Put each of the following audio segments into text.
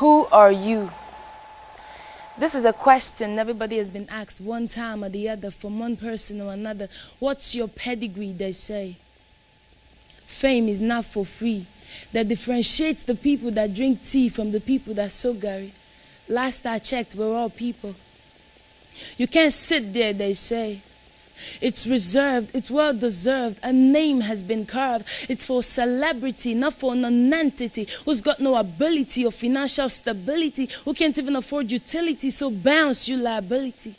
Who are you? This is a question everybody has been asked one time or the other from one person or another. What's your pedigree, they say. Fame is not for free. That differentiates the people that drink tea from the people that sow gari. Last I checked, we're all people. You can't sit there, they say. It's reserved, it's well deserved. A name has been carved. It's for celebrity, not for an entity who's got no ability or financial stability, who can't even afford utility, so bounce you liability.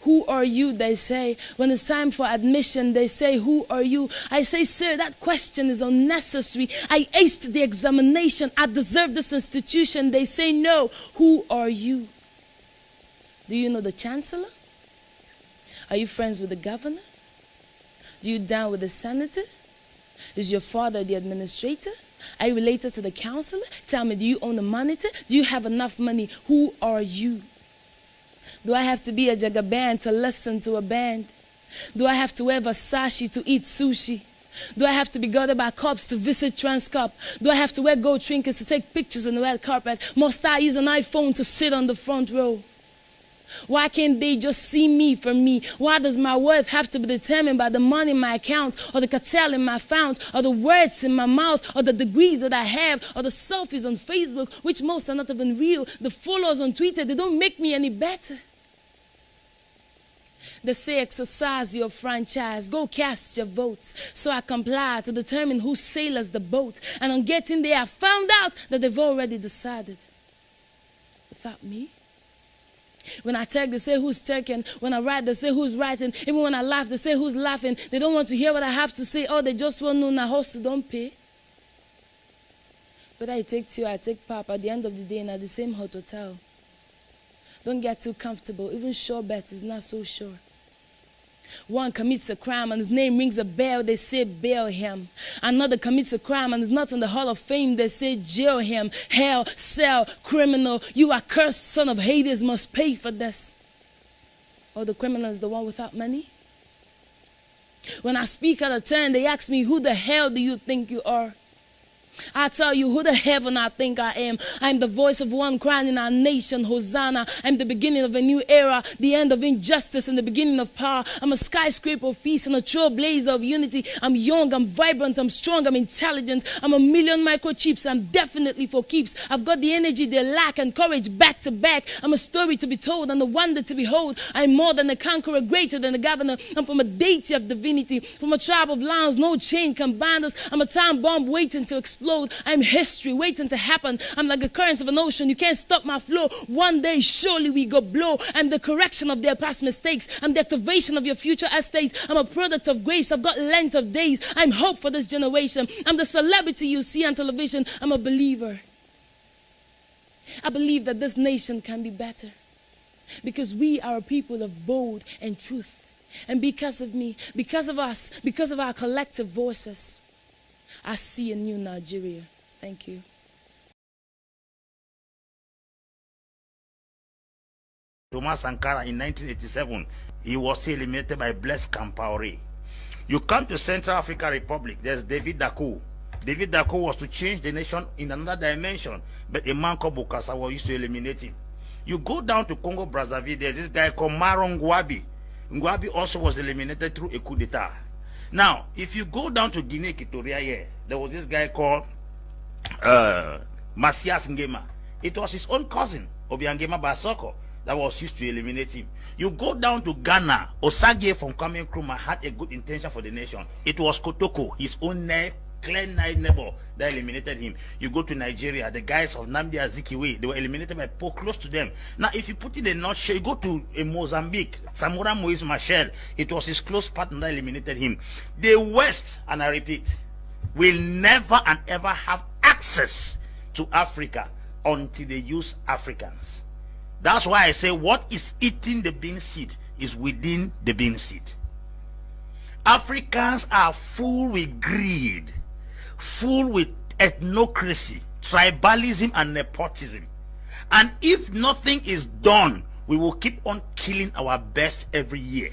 Who are you, they say. When it's time for admission, they say, who are you? I say, sir, that question is unnecessary. I aced the examination. I deserve this institution. They say, no. Who are you? Do you know the chancellor? Are you friends with the governor? Do you down with the senator? Is your father the administrator? Are you related to the counselor? Tell me, do you own a monitor? Do you have enough money? Who are you? Do I have to be a jagaban to listen to a band? Do I have to wear Versace to eat sushi? Do I have to be guarded by cops to visit Transcorp? Do I have to wear gold trinkets to take pictures on the red carpet? Must I use an iPhone to sit on the front row? Why can't they just see me for me? Why does my worth have to be determined by the money in my account, or the cartel in my fount, or the words in my mouth, or the degrees that I have, or the selfies on Facebook, which most are not even real, the followers on Twitter, they don't make me any better. They say exercise your franchise, go cast your votes. So I comply to determine who sails the boat. And on getting there, I found out that they've already decided. Without me. When I talk, they say who's talking. When I write, they say who's writing. Even when I laugh, they say who's laughing. They don't want to hear what I have to say. Oh, they just want to know now host don't pay. But I take you, I take Papa at the end of the day in at the same hot hotel. Don't get too comfortable. Even sure bet is not so sure. One commits a crime and his name rings a bell, they say bail him. Another commits a crime and is not in the Hall of Fame, they say jail him. Hell, cell, criminal, you accursed son of Hades must pay for this. Or the criminal is the one without money? When I speak out of turn, they ask me, who the hell do you think you are? I tell you who the heaven I think I am. I'm the voice of one crying in our nation, Hosanna. I'm the beginning of a new era, the end of injustice and the beginning of power. I'm a skyscraper of peace and a trailblazer of unity. I'm young, I'm vibrant, I'm strong, I'm intelligent. I'm a million microchips, I'm definitely for keeps. I've got the energy they lack and courage back to back. I'm a story to be told and a wonder to behold. I'm more than a conqueror, greater than a governor. I'm from a deity of divinity, from a tribe of lions, no chain can bind us. I'm a time bomb waiting to explode. I'm history waiting to happen. I'm like a current of an ocean. You can't stop my flow. One day surely we go blow. I'm the correction of their past mistakes. I'm the activation of your future estates. I'm a product of grace. I've got length of days. I'm hope for this generation. I'm the celebrity you see on television. I'm a believer. I believe that this nation can be better because we are a people of bold and truth. And because of me, because of us, because of our collective voices, I see a new Nigeria. Thank you. Thomas Sankara in 1987, he was eliminated by Blaise Compaoré. You come to Central African Republic, there's David Daku. David Daku was to change the nation in another dimension, but a man called Bokasawa used to eliminate him. You go down to Congo Brazzaville, there's this guy called Maron Ngouabi. Ngouabi also was eliminated through a coup d'etat. Now, if you go down to Guinea Equatorial here, there was this guy called Masias Ngema. It was his own cousin, Obiangema Basoko, that was used to eliminate him. You go down to Ghana, Osagie from Kwame Nkrumah had a good intention for the nation. It was Kotoko, his own clear neighbor, that eliminated him. You go to Nigeria, the guys of Nnamdi Azikiwe, they were eliminated by Pope close to them. Now, if you put it in a nutshell, you go to Mozambique, Samora Moise Machel, it was his close partner that eliminated him. The West, and I repeat, will never and ever have access to Africa until they use Africans. That's why I say what is eating the bean seed is within the bean seed. Africans are full with greed, full with ethnocracy, tribalism and nepotism. And if nothing is done, we will keep on killing our best every year.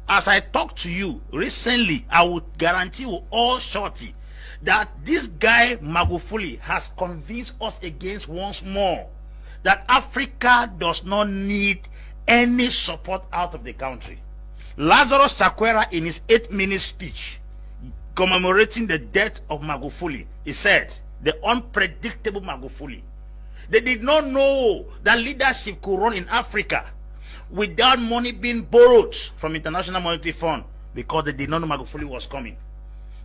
As I talk to you recently, I would guarantee you all shorty that this guy Magufuli has convinced us against once more that Africa does not need any support out of the country. Lazarus Chakwera, in his 8-minute speech commemorating the death of Magufuli, he said, the unpredictable Magufuli. They did not know that leadership could run in Africa without money being borrowed from International Monetary Fund, because they did not know Magufuli was coming.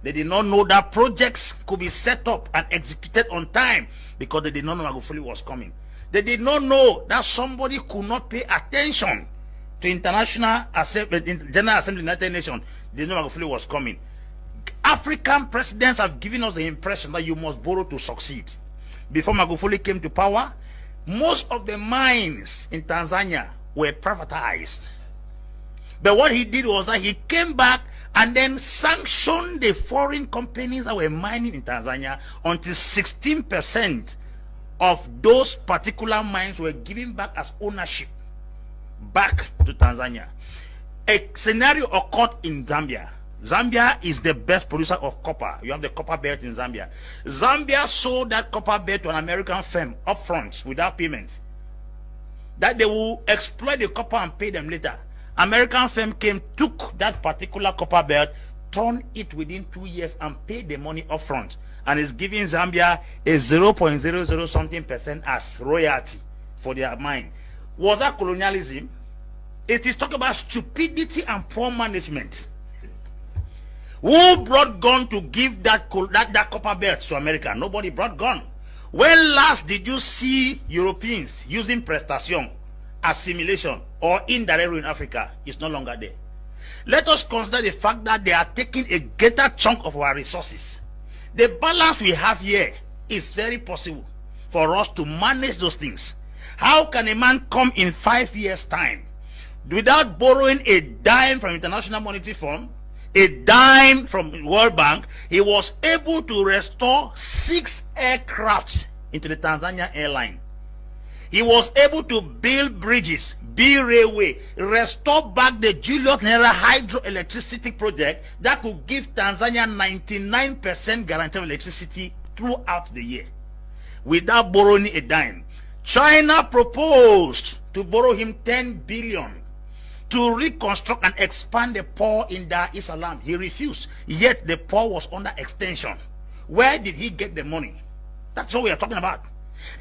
They did not know that projects could be set up and executed on time, because they did not know Magufuli was coming. They did not know that somebody could not pay attention to General Assembly of the United Nations. They did not know Magufuli was coming. African presidents have given us the impression that you must borrow to succeed. Before Magufuli came to power, most of the mines in Tanzania were privatized. But what he did was that he came back and then sanctioned the foreign companies that were mining in Tanzania until 16% of those particular mines were given back as ownership back to Tanzania. A scenario occurred in Zambia. Zambia is the best producer of copper. You have the copper belt in Zambia. Zambia sold that copper belt to an American firm up front without payment, that they will exploit the copper and pay them later. American firm came, took that particular copper belt, turned it within 2 years and paid the money up front, and is giving Zambia a 0.00 something% as royalty for their mine. Was that colonialism? It is talking about stupidity and poor management. Who brought gun to give that copper belt to America? Nobody brought gun. When last did you see Europeans using prestation, assimilation, or indirect rule in Africa? It's no longer there. Let us consider the fact that they are taking a greater chunk of our resources. The balance we have here is very possible for us to manage those things. How can a man come in 5 years' time without borrowing a dime from International Monetary Fund, a dime from World Bank? He was able to restore 6 aircrafts into the Tanzania airline. He was able to build bridges, build railway, restore back the Julius Nyerere hydroelectricity project that could give Tanzania 99% guarantee of electricity throughout the year without borrowing a dime. China proposed to borrow him 10 billion to reconstruct and expand the port in Dar es Salaam. He refused, yet the port was under extension. Where did he get the money? That's what we are talking about.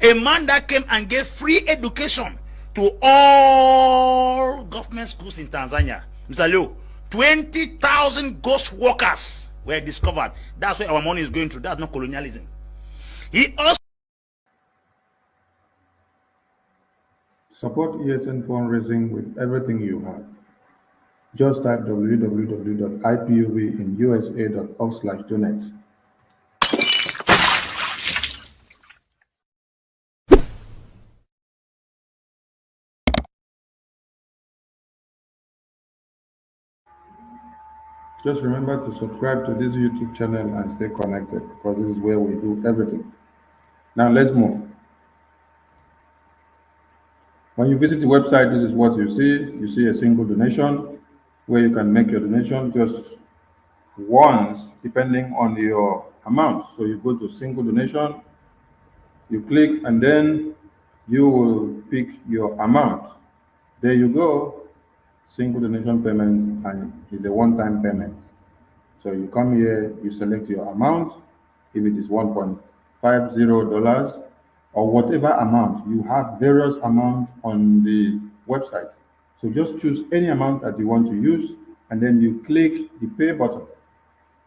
A man that came and gave free education to all government schools in Tanzania. Mr. Leo, 20,000 ghost workers were discovered. That's where our money is going to. That's not colonialism. He also support ESN fundraising with everything you have. Just type www.ipuvInusa.org/donate. Just remember to subscribe to this YouTube channel and stay connected, because this is where we do everything. Now let's move. When you visit the website, this is what you see. You see a single donation where you can make your donation just once, depending on your amount. So you go to single donation, you click, and then you will pick your amount. There you go. Single donation payment, and it's a one-time payment. So you come here, you select your amount. If it is $1.50 or whatever amount, you have various amounts on the website. So just choose any amount that you want to use, and then you click the pay button.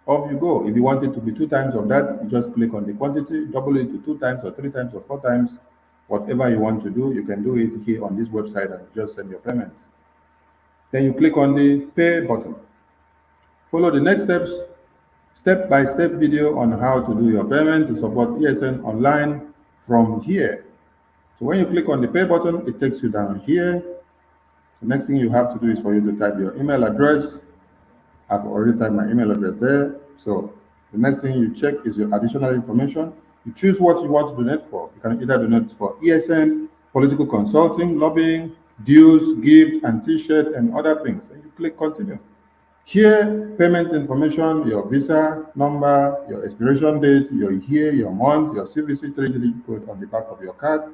Off you go. If you want it to be 2 times of that, you just click on the quantity, double it to 2 times or 3 times or 4 times. Whatever you want to do, you can do it here on this website and just send your payment. Then you click on the pay button. Follow the next steps, step-by-step video on how to do your payment to support ESN online from here. So when you click on the pay button, it takes you down here. The next thing you have to do is for you to type your email address. I've already typed my email address there. So the next thing you check is your additional information. You choose what you want to donate for. You can either donate for ESN, political consulting, lobbying, dues, gift, and t-shirt, and other things. And you click continue. Here, payment information, your visa number, your expiration date, your year, your month, your CVC 3-digit code on the back of your card,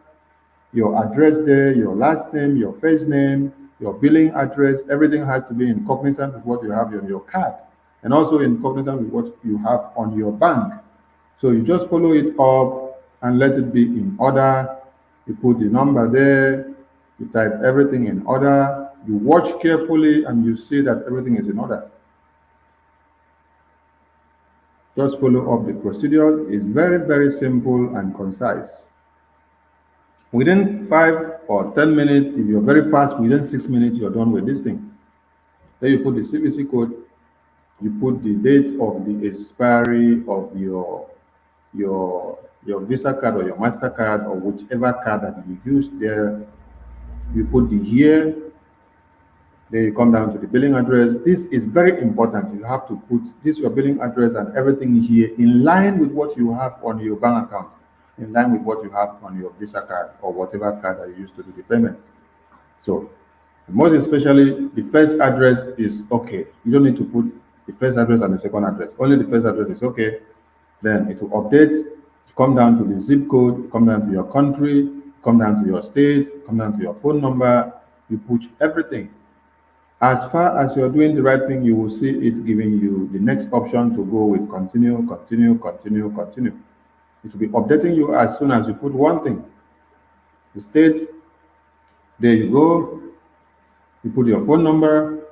your address there, your last name, your first name, your billing address, everything has to be in cognizant with what you have on your card and also in cognizant with what you have on your bank. So you just follow it up and let it be in order. You put the number there, you type everything in order, you watch carefully and you see that everything is in order. Just follow up the procedure. It's very, very simple and concise. Within 5 or 10 minutes, if you're very fast, within 6 minutes, you're done with this thing. Then you put the CVC code, you put the date of the expiry of your Visa card or your MasterCard or whichever card that you used there. You put the year, then you come down to the billing address. This is very important. You have to put this your billing address and everything here in line with what you have on your bank account, in line with what you have on your Visa card or whatever card that you use to do the payment. So most especially, the first address is okay. You don't need to put the first address and the second address. Only the first address is okay. Then it will update. You come down to the zip code, you come down to your country, you come down to your state, you come down to your phone number. You put everything. As far as you're doing the right thing, you will see it giving you the next option to go with continue, continue, continue, continue. It will be updating you as soon as you put one thing. The state, there you go. You put your phone number,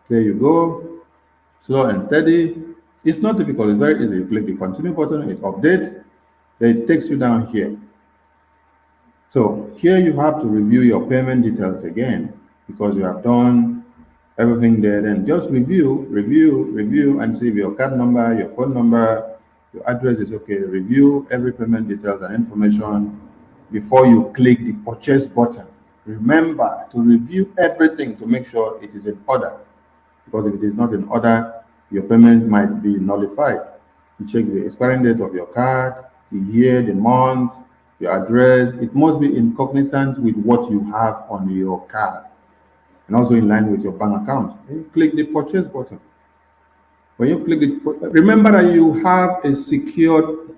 there you go. Slow and steady. It's not difficult, it's very easy. You click the continue button, it updates, then it takes you down here. So here you have to review your payment details again because you have done everything there. Then just review, and see if your card number, your phone number, your address is okay. Review every payment details and information before you click the purchase button. Remember to review everything to make sure it is in order, because if it is not in order, your payment might be nullified. You check the expiring date of your card, the year, the month, your address. It must be in cognizant with what you have on your card and also in line with your bank account. Then you click the purchase button. When you click it, remember that you have a secured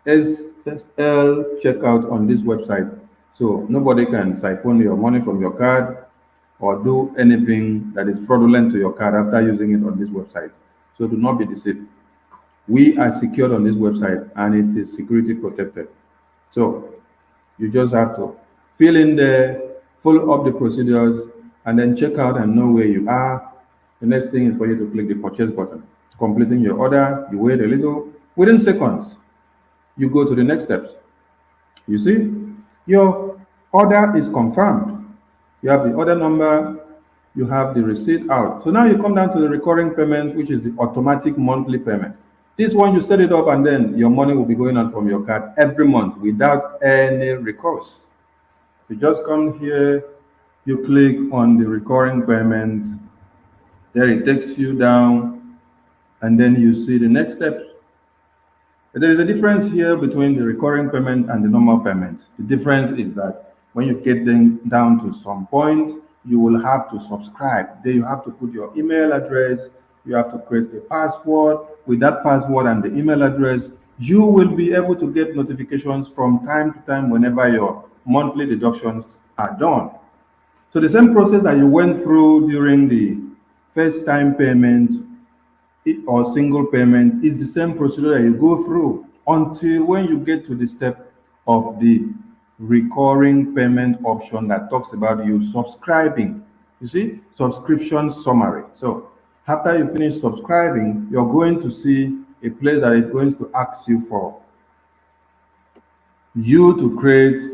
SSL checkout on this website. So nobody can siphon your money from your card or do anything that is fraudulent to your card after using it on this website. So do not be deceived. We are secured on this website and it is security protected. So you just have to fill in there, follow up the procedures, and then check out and know where you are. The next thing is for you to click the purchase button. Completing your order, you wait a little. Within seconds, you go to the next steps. You see, your order is confirmed. You have the order number, you have the receipt out. So now you come down to the recurring payment, which is the automatic monthly payment. This one, you set it up and then your money will be going out from your card every month without any recourse. You just come here, you click on the recurring payment, there it takes you down, and then you see the next steps. There is a difference here between the recurring payment and the normal payment. The difference is that when you get down to some point, you will have to subscribe. Then you have to put your email address, you have to create a password. With that password and the email address, you will be able to get notifications from time to time whenever your monthly deductions are done. So the same process that you went through during the first time payment or single payment is the same procedure that you go through until when you get to the step of the recurring payment option that talks about you subscribing. You see, subscription summary. So after you finish subscribing, you're going to see a place that is going to ask you for you to create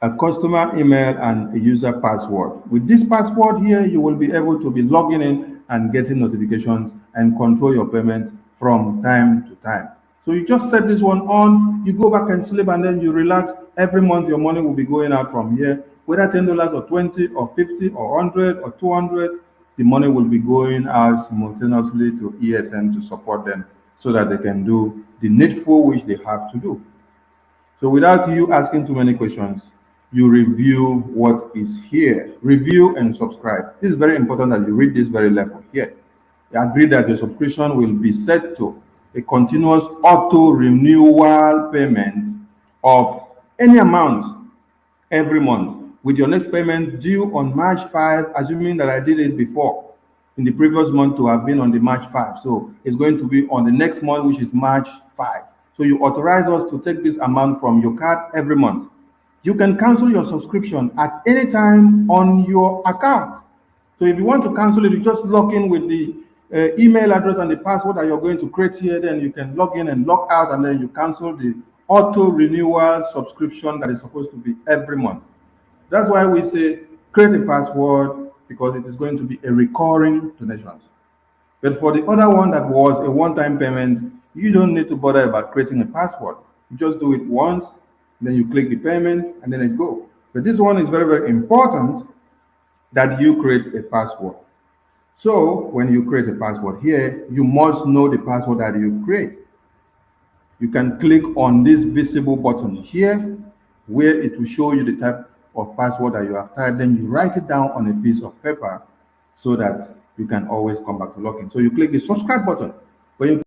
a customer email and a user password. With this password here, you will be able to be logging in and getting notifications and control your payment from time to time. So you just set this one on, you go back and sleep, and then you relax. Every month your money will be going out from here, whether $10 or 20 or 50 or 100 or 200, the money will be going out simultaneously to ESN to support them so that they can do the needful which they have to do. So without you asking too many questions, you review what is here. Review and subscribe. This is very important that you read this very level here. agree that your subscription will be set to a continuous auto renewal payment of any amount every month, with your next payment due on March 5, assuming that I did it before in the previous month to have been on the March 5. So it's going to be on the next month, which is March 5. So you authorize us to take this amount from your card every month. You can cancel your subscription at any time on your account. So if you want to cancel it, you just log in with the email address and the password that you're going to create here. Then you can log in and log out, and then you cancel the auto renewal subscription that is supposed to be every month. That's why we say create a password, because it is going to be a recurring donation. But for the other one that was a one-time payment, you don't need to bother about creating a password. You just do it once, then you click the payment, and then it goes. But this one is very, very important that you create a password. So when you create a password here, you must know the password that you create. You can click on this visible button here, where it will show you the type of password that you have typed. Then you write it down on a piece of paper so that you can always come back to login. So you click the subscribe button. When you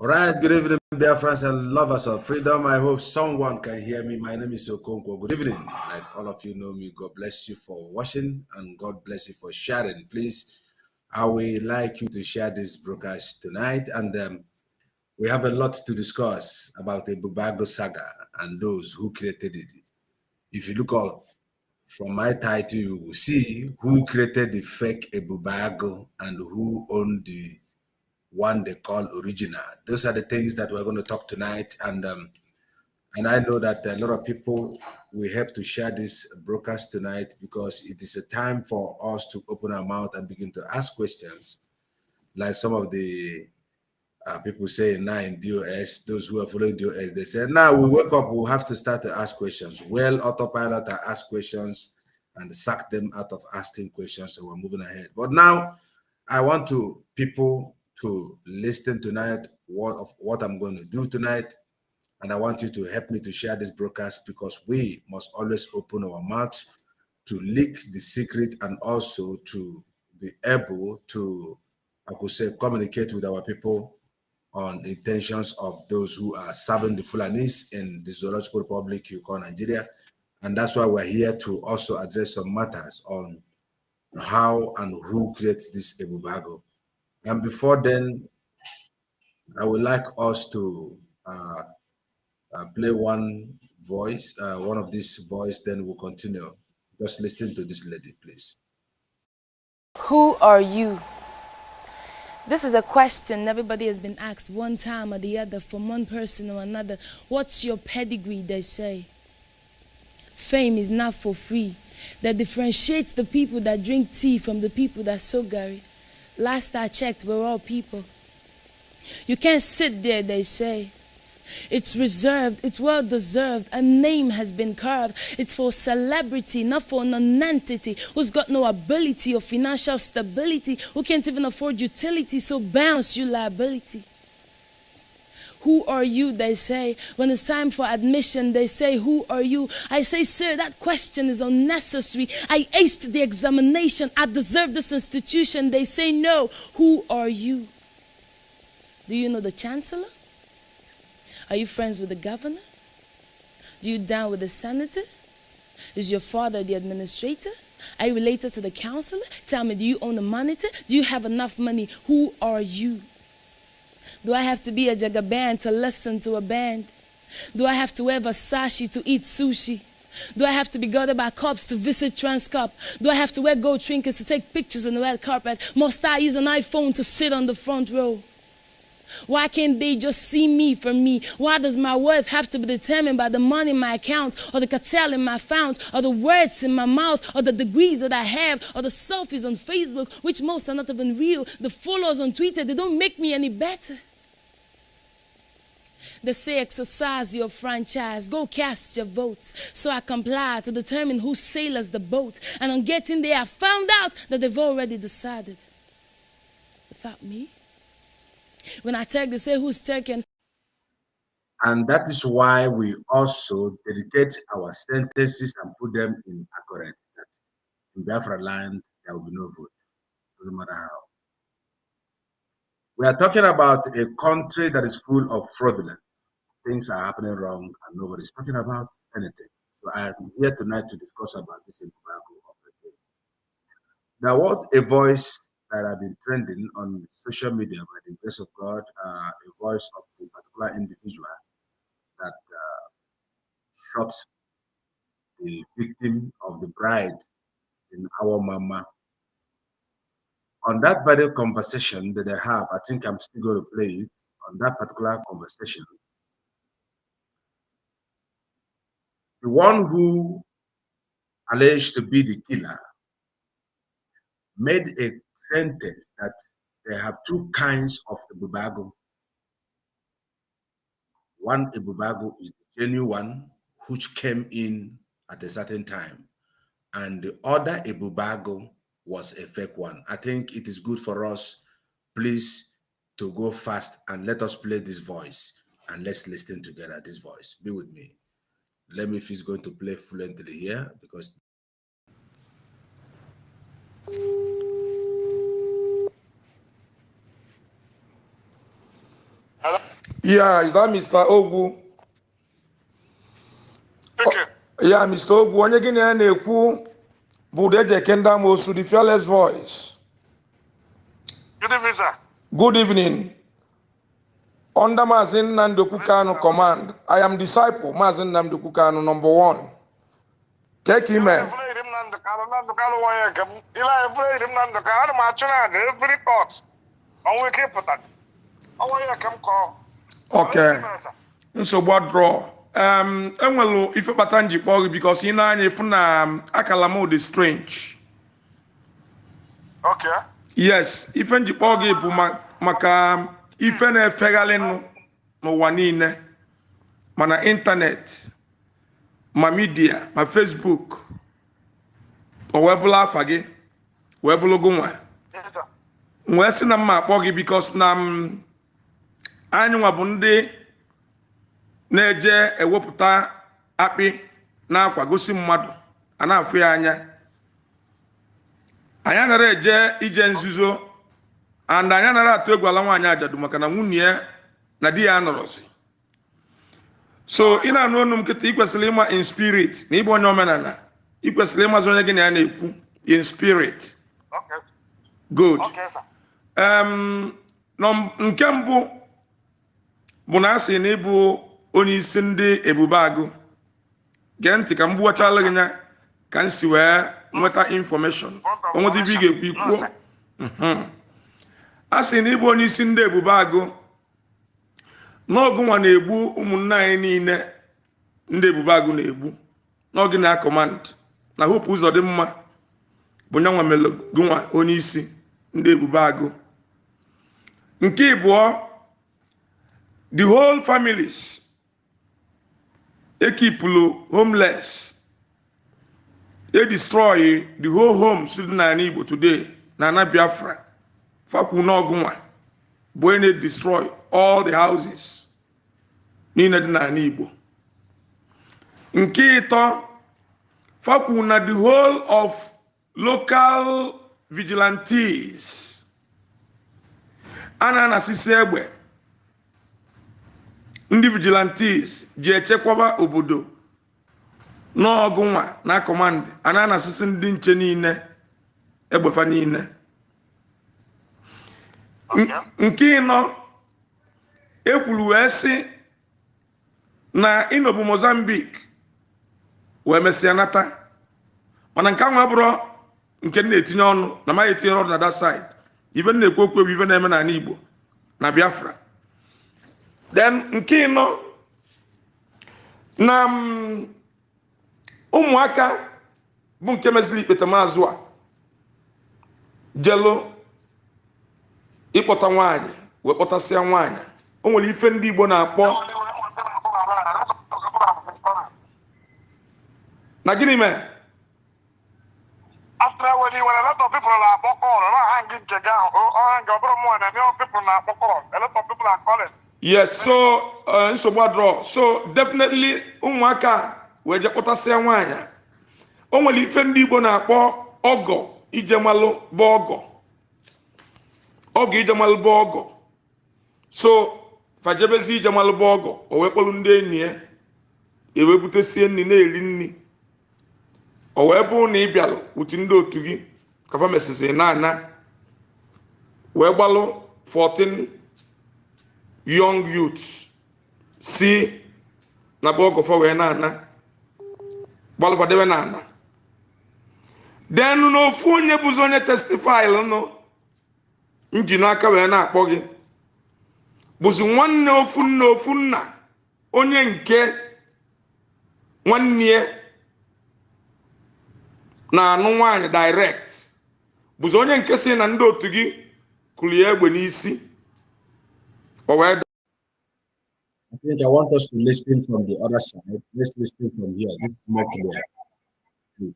All right, good evening, dear friends and lovers of freedom. I hope someone can hear me. My name is Okonkwo. Good evening. Like all of you know me, God bless you for watching and God bless you for sharing. Please, I would like you to share this broadcast tonight. And we have a lot to discuss about the Ebubeagu saga and those who created it. If you look up from my title, you will see who created the fake Ebubeagu and who owned the one they call original. Those are the things that we're going to talk tonight, and I know that a lot of people will help to share this broadcast tonight, because it is a time for us to open our mouth and begin to ask questions, like some of the people say now in DOS, those who are following DOS, they say now we wake up, we'll have to start to ask questions. Well, autopilot ask questions and sack them out of asking questions, so we're moving ahead. But now I want people to listen tonight what I'm going to do tonight, and I want you to help me to share this broadcast, because we must always open our mouths to leak the secret and also to be able to, I could say, communicate with our people on the intentions of those who are serving the Fulanis in the Zoological Republic you call Nigeria. And that's why we're here to also address some matters on how and who creates this Ebubeagu. And before then, I would like us to play one voice, one of these voice, then we'll continue. Just listen to this lady, please. Who are you? This is a question everybody has been asked one time or the other, from one person or another. What's your pedigree, they say. Fame is not for free. That differentiates the people that drink tea from the people that sow Gary. Last I checked, we're all people. You can't sit there, they say. It's reserved, it's well deserved. A name has been carved. It's for celebrity, not for an entity who's got no ability or financial stability, who can't even afford utility, so bounce you liability. Who are you, they say. When it's time for admission, they say, who are you? I say, sir, that question is unnecessary. I aced the examination. I deserve this institution. They say, no. Who are you? Do you know the chancellor? Are you friends with the governor? Do you down with the senator? Is your father the administrator? Are you related to the counselor? Tell me, do you own a monitor? Do you have enough money? Who are you? Do I have to be a jagaban to listen to a band? Do I have to wear Versace to eat sushi? Do I have to be guarded by cops to visit Transcorp? Do I have to wear gold trinkets to take pictures on the red carpet? Must I use an iPhone to sit on the front row? Why can't they just see me for me? Why does my worth have to be determined by the money in my account, or the cartel in my fount, or the words in my mouth, or the degrees that I have, or the selfies on Facebook, which most are not even real, the followers on Twitter, they don't make me any better. They say exercise your franchise, go cast your votes. So I comply to determine who sails the boat. And on getting there, I found out that they've already decided. Without me. When I Turk, they say, who's Turking? And that is why we also dedicate our sentences and put them in accurate. in Biafra land, there will be no vote, no matter how. We are talking about a country that is full of fraudulence. Things are happening wrong and nobody's talking about anything. So I am here tonight to discuss about this Ebubeagu operation. There was a voice that had been trending on social media by the grace of God, a voice of a particular individual that shot the victim of the bride in our mama. On that very conversation that they have, I think I'm still going to play it. On that particular conversation, the one who alleged to be the killer made a sentence that they have two kinds of Ebubeagu. One Ebubeagu is the genuine one, which came in at a certain time, and the other Ebubeagu was a fake one. I think it is good for us, please, to go fast and let us play this voice and let's listen together this voice. Be with me. Let me if it's going to play fluently here because yeah, is that Mr. Ogu? Yeah, Mr. Ogu. Onye gini ya na-ekwu bụ Deje Kenda Mosu, the fearless voice. Good evening, sir. Good evening. Under Mazin Nnamdi Kanu command, I am disciple Mazin Nnamdi Kanu #1. Take him in. Okay. So what draw? Enwelu ife batanji kpọrọ because ị na-anya ifu na akala m dị strange. Okay. Yes, ife nji kpọrọ gị bụ maka ife na-efegharị n'ụwa niile, mana internet, ma media, ma Facebook, o wee bụla afa gị, wee bụlụ gị nwa. Wee sị na mma akpọ gị because na anyị nwa bụ ndị na-eje ewepụta akpị na-akwa gosi mmadụ a na-afụ ya anya. Anyị anara eje ije nzuzo and anyị anara atụ egwu ala nwaanyị ajadu maka na nwunye ya na di ya anọrọzi. So ị na-anụ ọnụ m kịta ikwesịrị ịma in spirit na ịbụ onye omenala, ikwesịrị ịmazi onye gị na ya na-ekwu in spirit. Okay. Good. Okay, sir. Nke mbụ bụ na asị na ịbụ onye isi ndị Ebubeagu. Gee ntị ka m gbuwachala gị nya ka m si wee nweta information. Onwezi ibe ị ga-ekwu ikwuo. Asị na ịbụ onye isi ndị Ebubeagu n'ọgụ nwa na-egbu ụmụnne anyị niile ndị Ebubeagu na-egbu n'oge na command na Hope Uzodinma bụ nyanwa mere gụnwa onye isi ndị Ebubeagu. Nke ịbụọ, the whole families ekipulu homeless, they destroy the whole homes dị na Igbo today na BIAFRA. Fakwu n'ọgụnwa bụ onye destroy all the houses niile dị na Igbo. Nke ịtọ, fakwu na the whole of local vigilantes a na-anasisi egbe ndị vigilantes ji echekwaba obodo n'ọgụnwa na command a na-anasisi ndị nche niile egbefa niile. Nke ịnọ, ekwuru wee sị na ịnọbụ Mozambique wee mesịa nata, mana nke ahụ abụrụ nke na-etinye ọnụ na ma etinye ọnụ na that side. Ife na-ekwu okwu ebe ife na-eme na Igbo na Biafra. Then nke ịnọ, na ụmụaka bụ nke meziri ikpete maazụ a jelo ịkpọta nwaanyị wee kpọtasịa nwaanyị. O nwere ife ndị Igbo na-akpọ na gịnị mee? After when a lot of people are hanging a lot of people are calling. Yes, so so definitely ụmụaka wee je kpọtasịa nwaanyị. O nwere ife ndị Igbo na-akpọ ogo ijemalu bogo ogo ijemalu bogo so fajebezi ijemalu bogo o wekpolu ndị enyi ya ewebutesie nni na-eri nni o wee bụ na ị bịalụ uti ndị otu gị kafa mesịsị na wee gbalụ 14 young youths si na bogo fa wee na gbalụ fadebe na then n'ofu onye bụzi onye testify nọ nji n'aka wee na-akpọ gị bụzi nwanne ofu nna onye nke nwanne na-anụ nwaanyị direct bụzi onye nke si na ndị otu gị kụrụ ya egbe n'isi o wee I think I want us to listen from the other side. Let's listen from here. This is more clear. Please.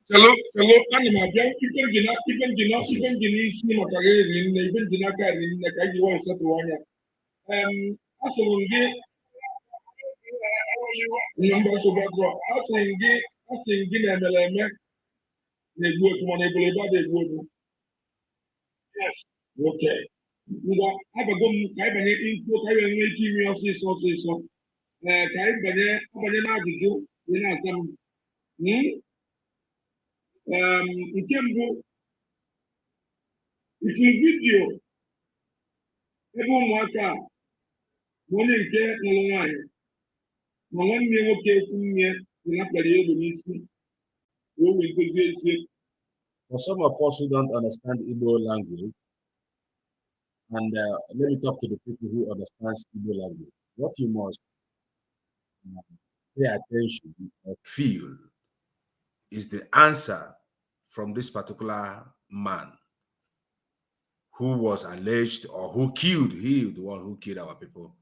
Hello, ana m abịa ibe njina isi maka eri nne ibe njina aka eri nne ka iji wee setụrụ anya asụrụ gị asị gị na-emere eme na-egbu egbu mana ebule ebe a na-egbu egbu nwoke ngwa abago m ka anyị banye ikwu ka anyị nwee ike ime ọsịsọ ka anyị abanye n'ajụjụ dị na-aza m nke mbụ ifu vidiyo ebe ụmụaka na onye nke nụrụ nwaanyị ma nwanne nwoke efu nne dị na kpara egbe n'isi wee wee gozie ezi. For some of us who don't understand Igbo language, and let me talk to the people who understand Igbo language, what you must pay attention or feel is the answer from this particular man who was alleged or who killed, the one who killed our people.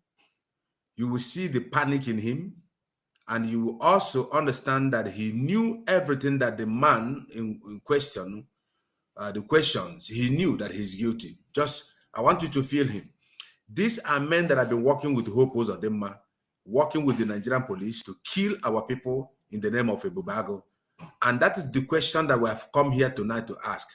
You will see the panic in him, and you will also understand that he knew everything that the man in question, the questions, he knew that he's guilty. Just, I want you to feel him. These are men that have been working with Hope Uzodinma, working with the Nigerian police to kill our people in the name of Ebubeagu. And that is the question that we have come here tonight to ask.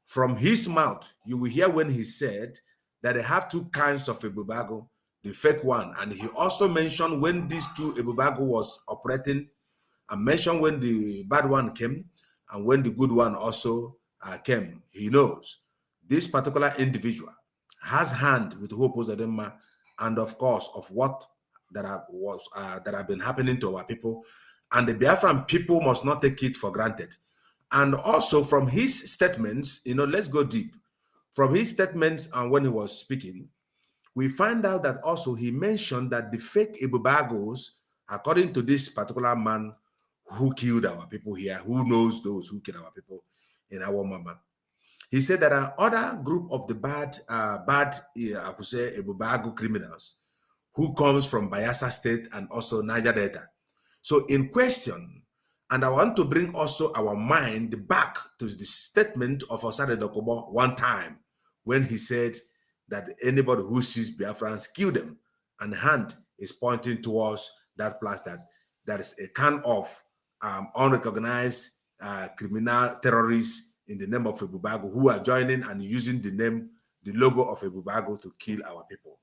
From his mouth, you will hear when he said that they have two kinds of Ebubeagu, the fake one. And he also mentioned when these two Ebubeagu was operating, and mentioned when the bad one came and when the good one also came. He knows this particular individual has hand with Hope Uzodinma, and of course of what that have been happening to our people. And the Biafran people must not take it for granted. And also from his statements, let's go deep. From his statements and when he was speaking, we find out that also he mentioned that the fake Ebubeagus, according to this particular man who killed our people here, who knows those who killed our people in our mama, he said there are other group of the bad I could say Ebubeagu criminals who comes from Bayelsa State and also Niger Delta. So in question, and I want to bring also our mind back to the statement of Osare Dokubo one time when he said that anybody who sees Biafrans kill them, and hand is pointing towards that place that is a kind of unrecognized criminal terrorists in the name of Ebubeagu who are joining and using the logo of Ebubeagu to kill our people.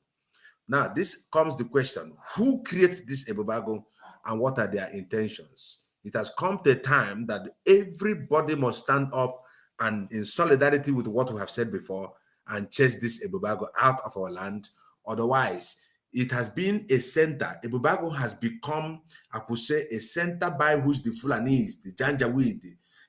Now, this comes the question, who creates this Ebubeagu and what are their intentions? It has come to a time that everybody must stand up and in solidarity with what we have said before and chase this Ebubeagu out of our land. Otherwise, it has been a center. Ebubeagu has become, I could say, a center by which the Fulanis, the Janjaweed,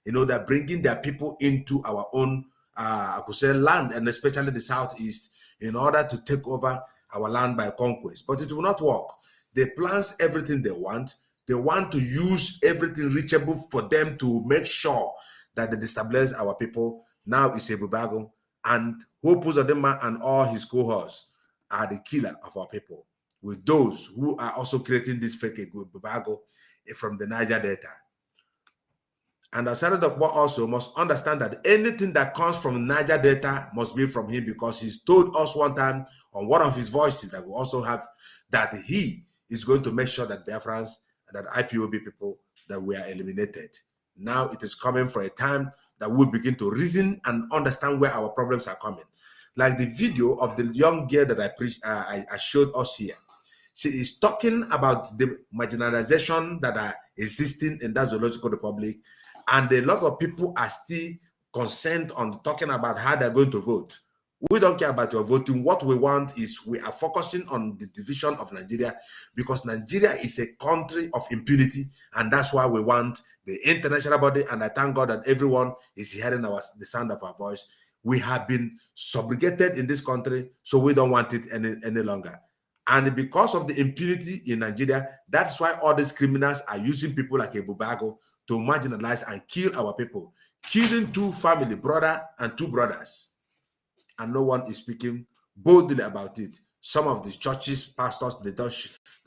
they're bringing their people into our own, I could say, land, and especially the Southeast, in order to take over our land by conquest. But it will not work. They plan everything they want. They want to use everything reachable for them to make sure that they destabilize our people. Now it's Ebubeagu, and Hope Uzodinma and all his cohorts are the killer of our people, with those who are also creating this fake Ebubeagu from the Niger Delta. And Osare Dokubo also must understand that anything that comes from Niger Delta must be from him, because he's told us one time on one of his voices that we also have that he is going to make sure that Biafrans and that IPOB people, that we are eliminated. Now it is coming for a time that we'll begin to reason and understand where our problems are coming. Like the video of the young girl that I showed us here. She is talking about the marginalization that are existing in that zoological republic, and a lot of people are still concerned on talking about how they're going to vote. We don't care about your voting. What we want is we are focusing on the division of Nigeria, because Nigeria is a country of impunity, and that's why we want the international body. And I thank God that everyone is hearing the sound of our voice. We have been subjugated in this country, so we don't want it any longer. And because of the impunity in Nigeria, that's why all these criminals are using people like Ebubeagu to marginalize and kill our people, killing two family, brother and two brothers. And no one is speaking boldly about it. Some of the churches, pastors, they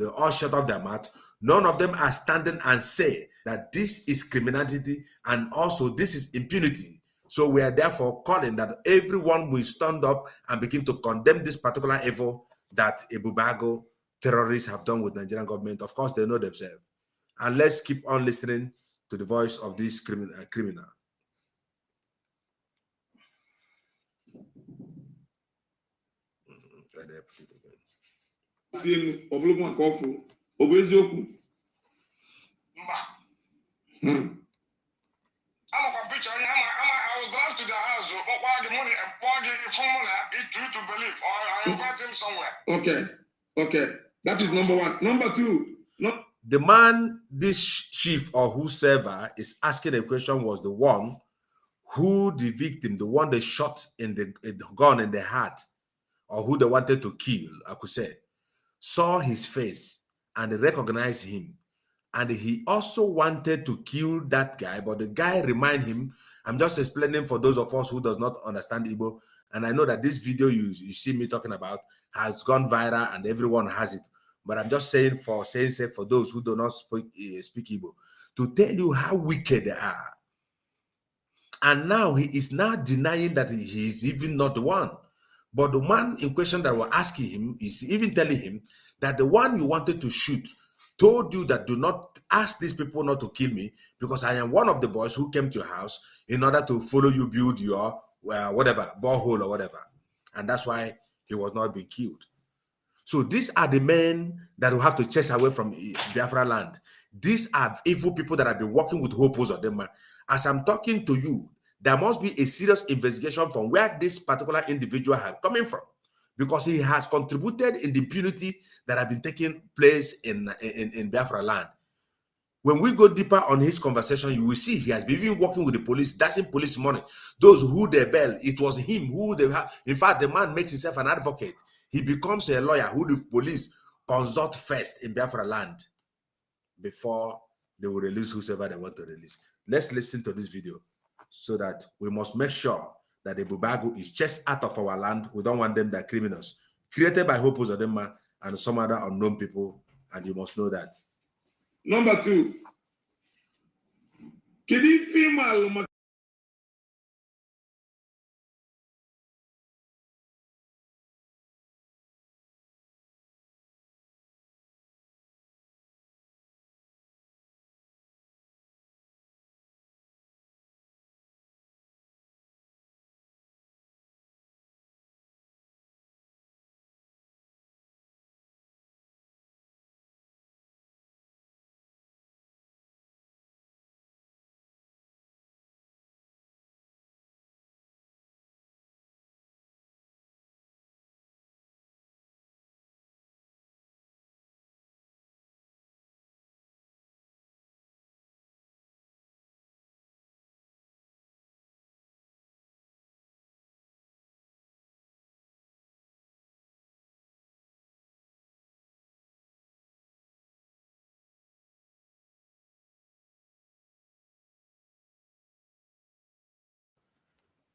all shut up their mouth. None of them are standing and say that this is criminality and also this is impunity. So we are therefore calling that everyone will stand up and begin to condemn this particular evil that Ebubeagu terrorists have done with Nigerian government. Of course, they know themselves. And let's keep on listening to the voice of this criminal. I will drive to the house, the money, and to believe, or I invite him somewhere. Okay. That is number one. Number two, the man, this chief or whosoever is asking a question was the one who the victim, the one they shot in the gun in the heart, or who they wanted to kill, I could say, saw his face and recognized him. And he also wanted to kill that guy, but the guy reminded him. I'm just explaining for those of us who does not understand Igbo. And I know that this video you see me talking about has gone viral and everyone has it. But I'm just saying for saying sake for those who do not speak Igbo, to tell you how wicked they are. And now he is now denying that he is even not the one. But the man in question that were asking him is even telling him that the one you wanted to shoot told you that do not ask these people not to kill me, because I am one of the boys who came to your house in order to follow you build your whatever, borehole or whatever. And that's why he was not being killed. So these are the men that will have to chase away from Biafra land. These are evil people that have been working with Uzodinma. As I'm talking to you, there must be a serious investigation from where this particular individual has coming from, because he has contributed in the impunity that have been taking place in Biafra land. When we go deeper on his conversation, you will see he has been even working with the police, dashing police money. Those who they bail, it was him who they have. In fact, the man makes himself an advocate. He becomes a lawyer who the police consult first in Biafra land before they will release whoever they want to release. Let's listen to this video so that we must make sure that the Ebubeagu is chased out of our land. We don't want them, that criminals created by Uzodinma and some other unknown people, and you must know that. number two, can you female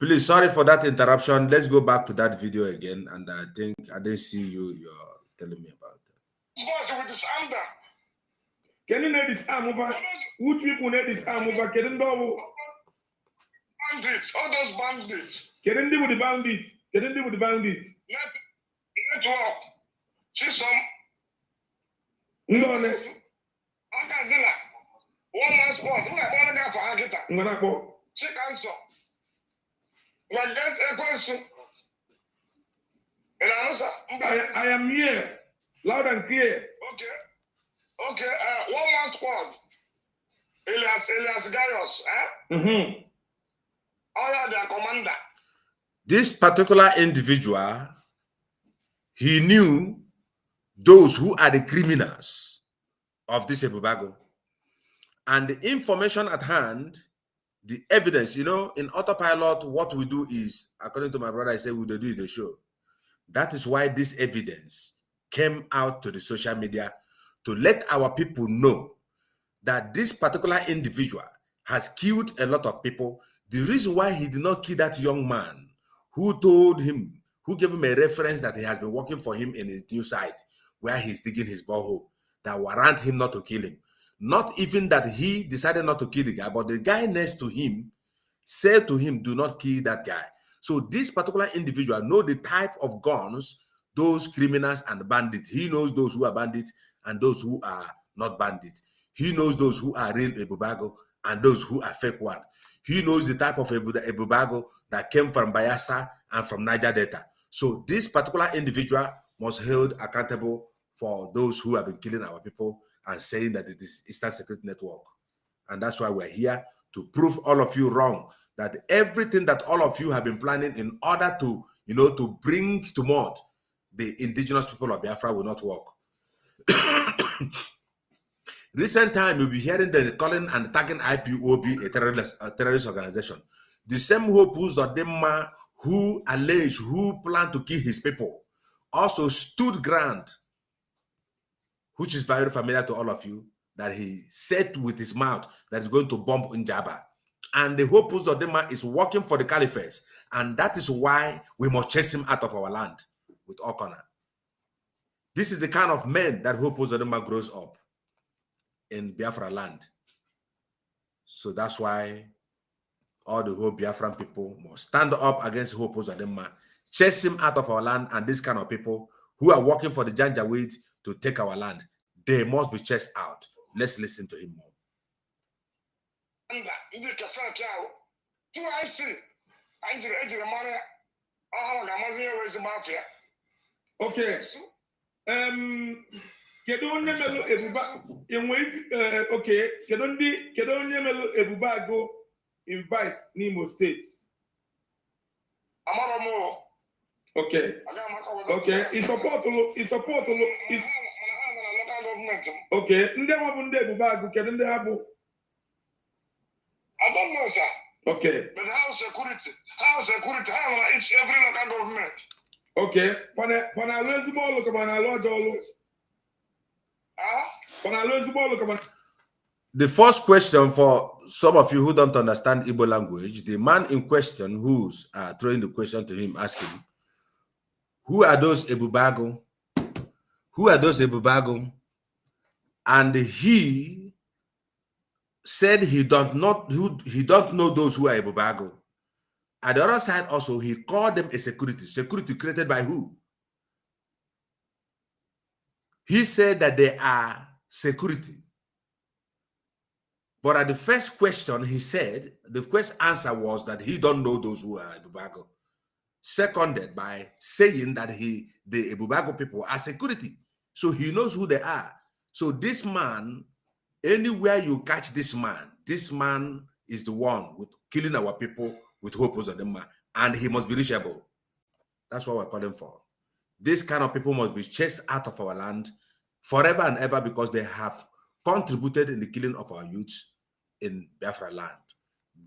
Please, sorry for that interruption. Let's go back to that video again. And I think I didn't see you're telling me about that. With this anger. can you know this arm over? Which people know this arm over? Can you know? Bandits, all those bandits. Can you deal with the bandit? Can you deal with the bandit? Network. See some Ndone. Aka dina. 1 man squad. Una bona ga for agita. Ngana ko. Chick answer. We get a question. And answer. I am here. Loud and clear. Okay. Okay. 1 man squad. Elias Gaius. Oh yeah, their commander. This particular individual, he knew those who are the criminals of this Ebubeagu. And the information at hand, the evidence, in autopilot, what we do is, according to my brother, I said we do in the show. That is why this evidence came out to the social media to let our people know that this particular individual has killed a lot of people. The reason why he did not kill that young man who gave him a reference that he has been working for him in his new site where he's digging his borehole, that warrant him not to kill him. Not even that he decided not to kill the guy, but the guy next to him said to him, do not kill that guy. So this particular individual knows the type of guns those criminals and bandits. He knows those who are bandits and those who are not bandits. He knows those who are real Ebubeagu and those who are fake one. He knows the type of Ebubeagu that came from Bayelsa and from Niger Delta. So this particular individual must be held accountable for those who have been killing our people and saying that it is Eastern Security Network. And that's why we're here to prove all of you wrong, that everything that all of you have been planning in order to, to bring to mod the indigenous people of Biafra will not work. Recent time, you'll be hearing the calling and tagging IPOB a terrorist organization. The same Hope Uzodinma who plan to kill his people, also stood ground, which is very familiar to all of you, that he said with his mouth that he's going to bomb Njaba. And the Hope Uzodinma is working for the caliphates, and that is why we must chase him out of our land with all corner. This is the kind of men that Hope Uzodinma grows up in Biafra land. So that's why all the whole Biafran people must stand up against Hope Uzodinma, chase him out of our land, and this kind of people who are working for the Janjaweed to take our land, they must be chased out. Let's listen to him more. Okay. Kedu onye melu Ebubeagu invite n'Imo State? Okay. Okay. He support. Okay. Ndị nwa bụ ndị Ebubeagu, kedu ndị ha bụ? I don't know, sir. Okay. But how security, each every local government. Okay. The first question for some of you who don't understand Igbo language, the man in question who's throwing the question to him, asking, who are those Ebubeagu? Who are those Ebubeagu? And he said he don't know those who are Ebubeagu. At the other side also, he called them a security. Security created by who? He said that they are security. But at the first question, he said, the first answer was that he don't know those who are Ebubeagu. Seconded by saying that the Ebubeagu people are security. So he knows who they are. So this man, anywhere you catch this man is the one with killing our people with Hope Uzodinma, and he must be reachable. That's what we're calling for. This kind of people must be chased out of our land forever and ever because they have contributed in the killing of our youths in Biafra land.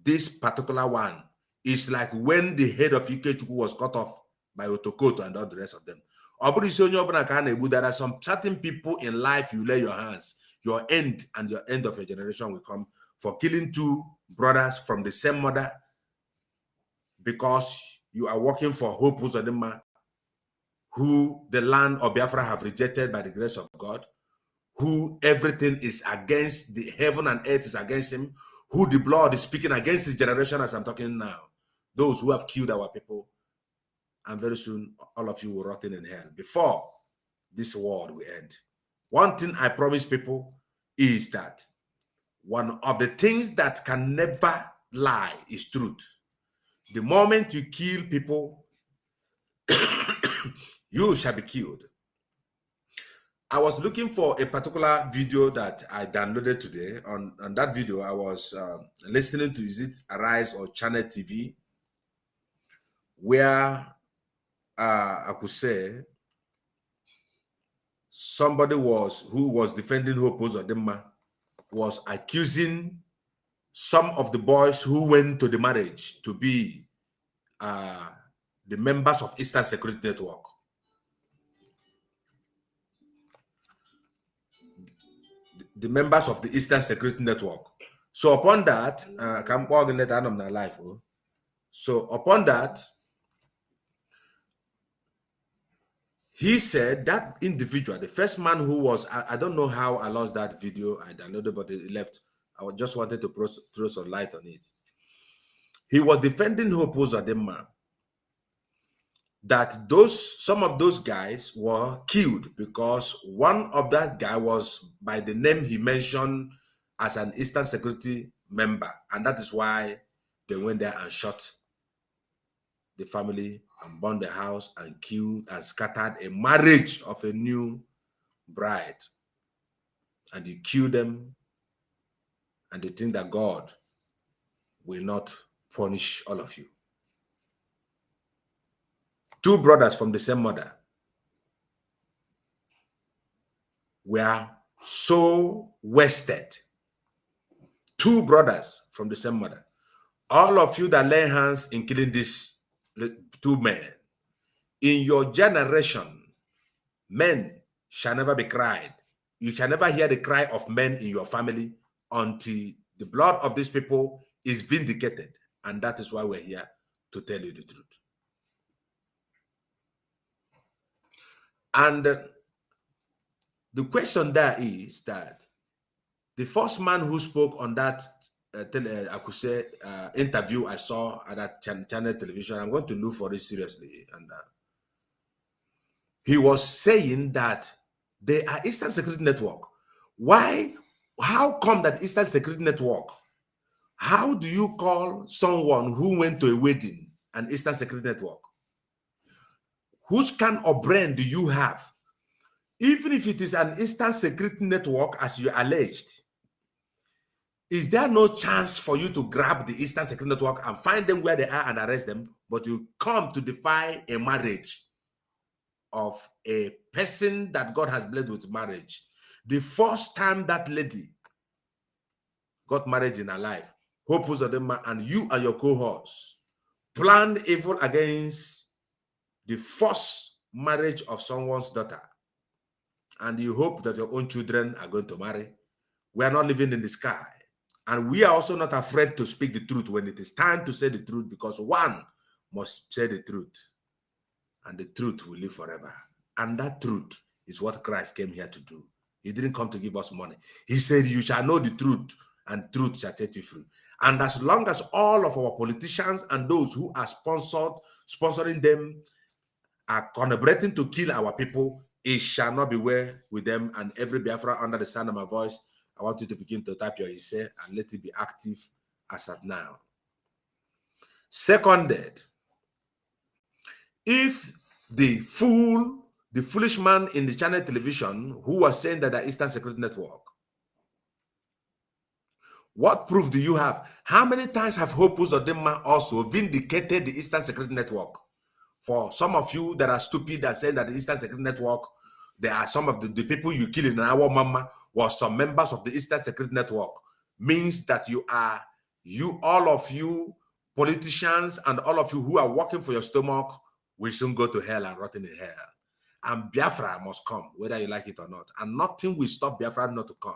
This particular one is like when the head of Ikechukwu was cut off by Otokoto and all the rest of them. There are some certain people in life you lay your hands, your end and your end of a generation will come for killing two brothers from the same mother because you are working for Hope Uzodinma, who the land of Biafra have rejected by the grace of God, who everything is against, the heaven and earth is against him, who the blood is speaking against his generation as I'm talking now. Those who have killed our people, and very soon all of you will rot in hell before this world will end. One thing I promise people is that one of the things that can never lie is truth. The moment you kill people, you shall be killed. I was looking for a particular video that I downloaded today. On that video, I was listening to, is it Arise or Channel TV, where I could say somebody who was defending Hope Uzodinma was accusing some of the boys who went to the marriage to be the members of Eastern Security Network. The members of the Eastern Security Network. So upon that, so upon that, he said that individual, the first man who was, I don't know how I lost that video, I downloaded, but it left. I just wanted to throw some light on it. He was defending Hope Uzodinma, that some of those guys were killed because one of that guy was by the name he mentioned as an Eastern Security member, and that is why they went there and shot the family and burned the house and killed and scattered a marriage of a new bride. And you kill them, and they think that God will not punish all of you. Two brothers from the same mother were so wasted. Two brothers from the same mother. All of you that lay hands in killing these two men, in your generation, men shall never be cried. You shall never hear the cry of men in your family until the blood of these people is vindicated. And that is why we're here, to tell you the truth. And the question there is that the first man who spoke on that I could say interview I saw at that channel television, I'm going to look for it seriously, and he was saying that they are Eastern Security Network. Why? How come that Eastern Security Network? How do you call someone who went to a wedding an Eastern Security Network? Which kind of brain do you have? Even if it is an Eastern Security Network, as you alleged, is there no chance for you to grab the Eastern Security Network and find them where they are and arrest them? But you come to defy a marriage of a person that God has blessed with marriage. The first time that lady got married in her life, Hope Uzodinma, and you and your cohorts planned evil against the first marriage of someone's daughter. And you hope that your own children are going to marry. We are not living in the sky. And we are also not afraid to speak the truth when it is time to say the truth, because one must say the truth, and the truth will live forever. And that truth is what Christ came here to do. He didn't come to give us money. He said, you shall know the truth, and truth shall set you free. And as long as all of our politicians and those who are sponsoring them are collaborating to kill our people, it shall not be well with them. And every Biafra under the sound of my voice, I want you to begin to type your essay and let it be active as at now. Seconded, if the foolish man in the channel television who was saying that the Eastern Security Network, what proof do you have? How many times have Hope Uzodinma also vindicated the Eastern Security Network? For some of you that are stupid that say that the Eastern Security Network, there are some of the people you kill in our mama was some members of the Eastern Security Network, means that all of you politicians and all of you who are working for your stomach will soon go to hell and rot in hell. And Biafra must come, whether you like it or not. And nothing will stop Biafra not to come.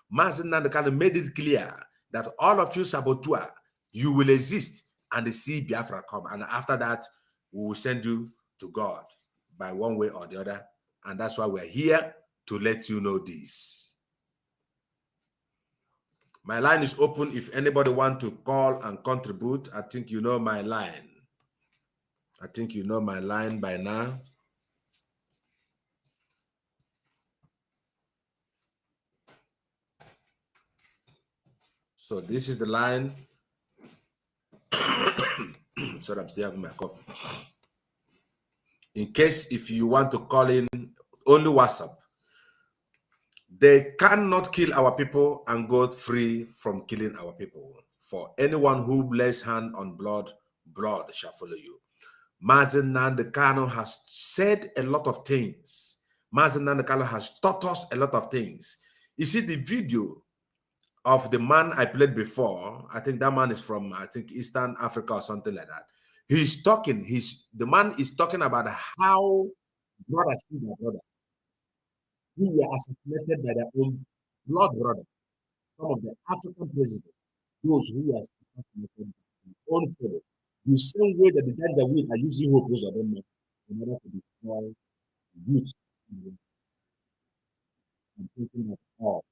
Mazin Nandekano made it clear that all of you saboteur, you will exist and see Biafra come. And after that, we will send you to God by one way or the other. And that's why we're here, to let you know this. My line is open if anybody want to call and contribute. I think you know my line. I think you know my line by now. So this is the line. Sorry, I'm still having my coffee. In case if you want to call in, only WhatsApp. They cannot kill our people and go free from killing our people. For anyone who lays hand on blood, blood shall follow you. Mazen Nandekano has said a lot of things. Mazen Nandekano has taught us a lot of things. You see the video of the man I played before. I think that man is from, I think, Eastern Africa or something like that. He's talking, the man is talking about how brothers kill their brother, who were assassinated by their own blood brother. Some of the African presidents, those who were assassinated by their own fellow. The same way that the Ganja will are using hope Uzodinma in order to destroy youth. I'm thinking of all.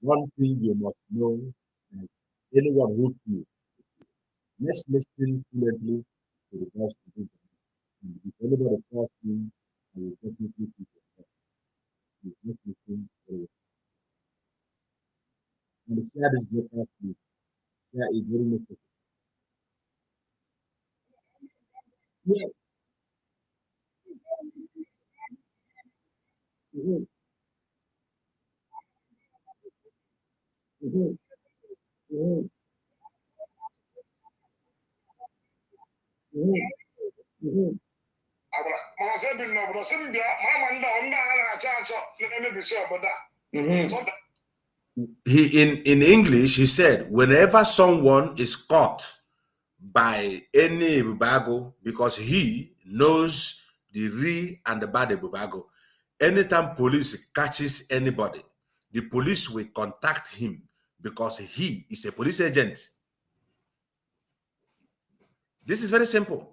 One thing you must know is anyone who kills, let's listen fluently to the voice of the and if anybody calls me, I will definitely keep it. Let's listen very well. And share this broadcast, please. Share it very necessary. Yeah. Mm-hmm. Mm-hmm. Mm-hmm. Mm-hmm. Mm-hmm. In English, he said, whenever someone is caught by any Ebubeagu, because he knows the real and the bad Ebubeagu, anytime police catches anybody, the police will contact him because he is a police agent. This is very simple.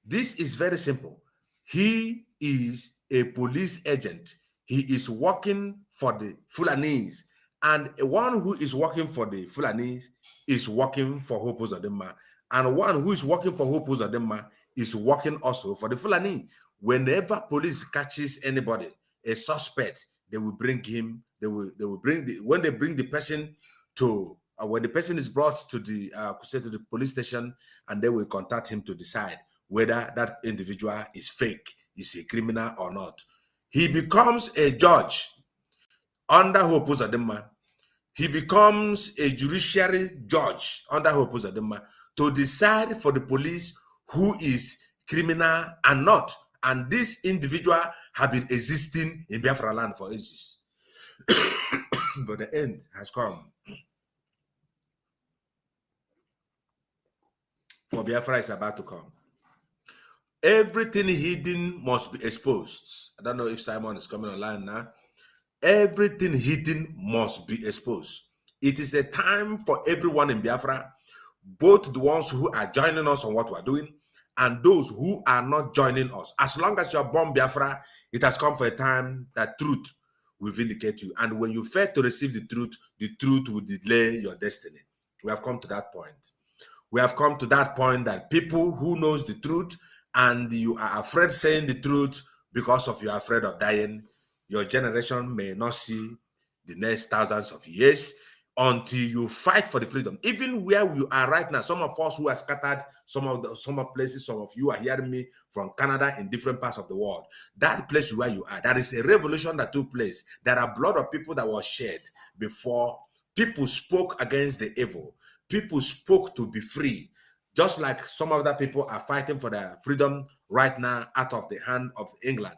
This is very simple. He is a police agent. He is working for the Fulanese. And one who is working for the Fulanese is working for Hope Uzodinma. And one who is working for Hope Uzodinma is working also for the Fulani. Whenever police catches anybody, a suspect, they will bring him, when they bring the person to, when the person is brought to the, to the police station, and they will contact him to decide whether that individual is fake, is a criminal or not. He becomes a judge under Hope Uzodinma. He becomes a judiciary judge under Hope Uzodinma to decide for the police who is criminal and not. And this individual have been existing in Biafra land for ages. But the end has come. For Biafra is about to come. Everything hidden must be exposed. I don't know if Simon is coming online now. Everything hidden must be exposed. It is a time for everyone in Biafra, both the ones who are joining us on what we're doing and those who are not joining us. As long as you are born Biafra, it has come for a time that truth will vindicate you. And when you fail to receive the truth will delay your destiny. We have come to that point. We have come to that point that people who knows the truth and you are afraid saying the truth because of you are afraid of dying, your generation may not see the next thousands of years until you fight for the freedom. Even where we are right now, some of us who are scattered, some of places, some of you are hearing me from Canada in different parts of the world. That place where you are, that is a revolution that took place. There are blood of people that was shed before people spoke against the evil. People spoke to be free. Just like some other people are fighting for their freedom right now out of the hand of England.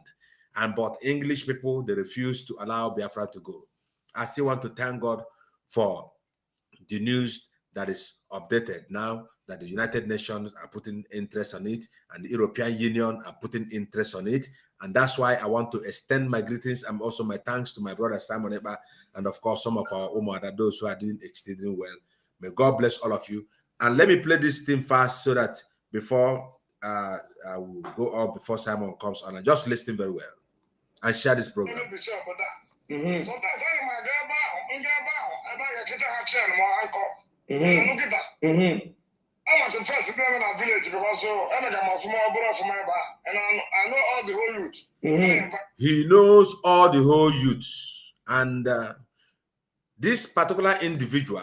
But English people, they refuse to allow Biafra to go. I still want to thank God for the news that is updated now, that the United Nations are putting interest on it and the European Union are putting interest on it. And that's why I want to extend my greetings and also my thanks to my brother Simon Eba and of course some of our Umar, those who are doing exceedingly well. May God bless all of you. And let me play this thing fast so that before I will go up, before Simon comes on, and just listen very well and share this program. Sometimes I want to first them in a village because I got small brother from my bar, and I know all the whole youth. He knows all the whole youths, and This particular individual,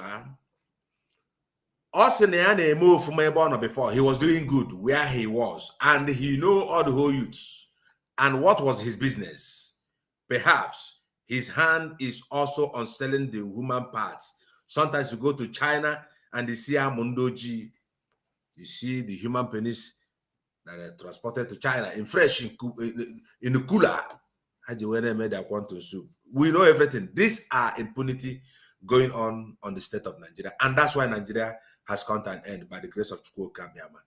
also move from before, he was doing good where he was, and he know all the whole youths. And what was his business? Perhaps his hand is also on selling the human parts. Sometimes you go to China and you see Mundoji, you see the human penis that are transported to China in fresh, in the cooler. Made their quantum soup. We know everything. These are impunity going on the state of Nigeria. And that's why Nigeria has come to an end by the grace of Chukwuka Biama.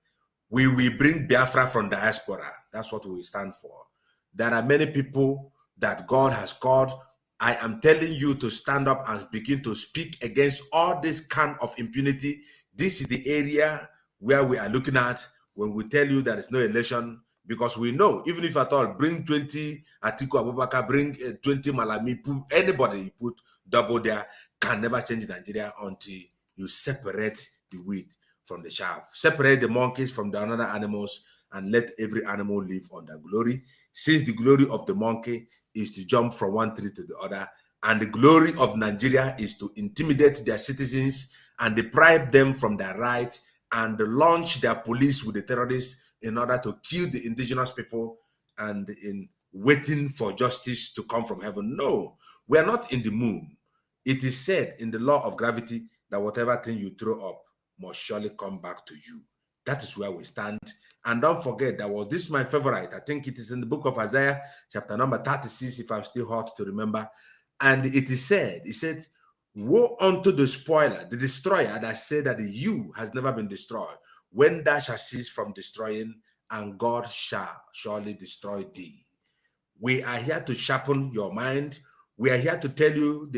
We will bring Biafra from diaspora. That's what we stand for. There are many people that God has called. I am telling you to stand up and begin to speak against all this kind of impunity. This is the area where we are looking at when we tell you there is no election, because we know, even if at all, bring 20 Atiku Abubakar, bring 20 Malami, anybody you put double there, can never change Nigeria until you separate the wheat from the chaff. Separate the monkeys from the other animals and let every animal live on their glory. Since the glory of the monkey is to jump from one tree to the other, and the glory of Nigeria is to intimidate their citizens and deprive them from their rights and launch their police with the terrorists in order to kill the indigenous people and in waiting for justice to come from heaven. No, we are not in the moon. It is said in the law of gravity that whatever thing you throw up must surely come back to you. That is where we stand. And don't forget, that was this my favorite. I think it is in the book of Isaiah, chapter number 36, if I'm still hot to remember. And it is said, it said, woe unto the spoiler, the destroyer that said that the you has never been destroyed, when thou shalt cease from destroying, and God shall surely destroy thee. We are here to sharpen your mind. We are here to tell you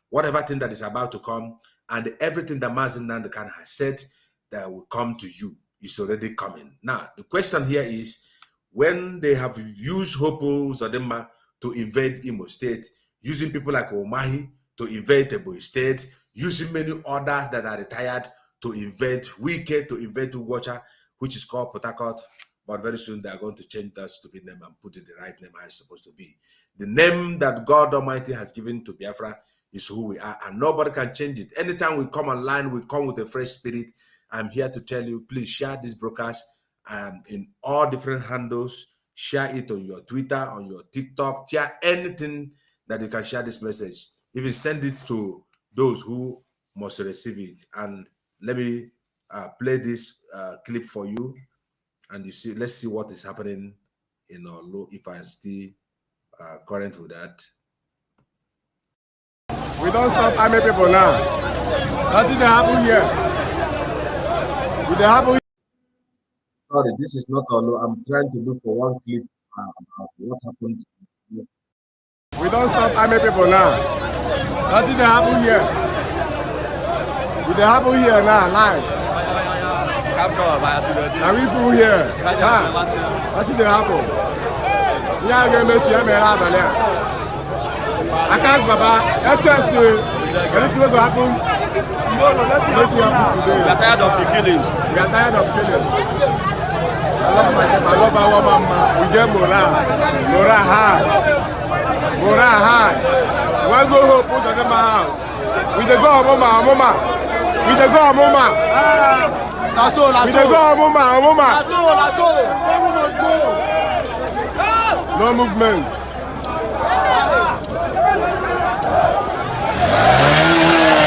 whatever thing that is about to come, and everything that Mazen Nandekan has said that will come to you is already coming. Now, the question here is, when they have used Hopo Uzodinma to invade Imo State, using people like Omahi to invade Ebonyi State, using many others that are retired to invade Wike, to invade Ugocha, which is called Port Harcourt, but very soon they are going to change that stupid name and put it the right name how it's supposed to be. The name that God Almighty has given to Biafra is who we are, and nobody can change it. Anytime we come online, we come with a fresh spirit. I'm here to tell you, please share this broadcast in all different handles. Share it on your Twitter, on your TikTok, share anything that you can share this message. Even send it to those who must receive it. And let me play this clip for you. And you see, let's see what is happening in Olo, if I still current with that. We don't stop army people now. Nothing that happen here. Will they happen? Sorry, this is not Olo. I'm trying to look for one clip about what happened. We don't stop army people now. Nothing that happen here. Will they happen here now, live? Are we through here? Nothing that happen. We are going to make you I can't, Baba. Anything will happen. Nothing happen today. We are tired of the killings. We are tired of killing. I love our mama. We get morale. Morale high. Morale high. One go home, put in my house. We dey go mama. We dey go mama. We dey go mama. No movement.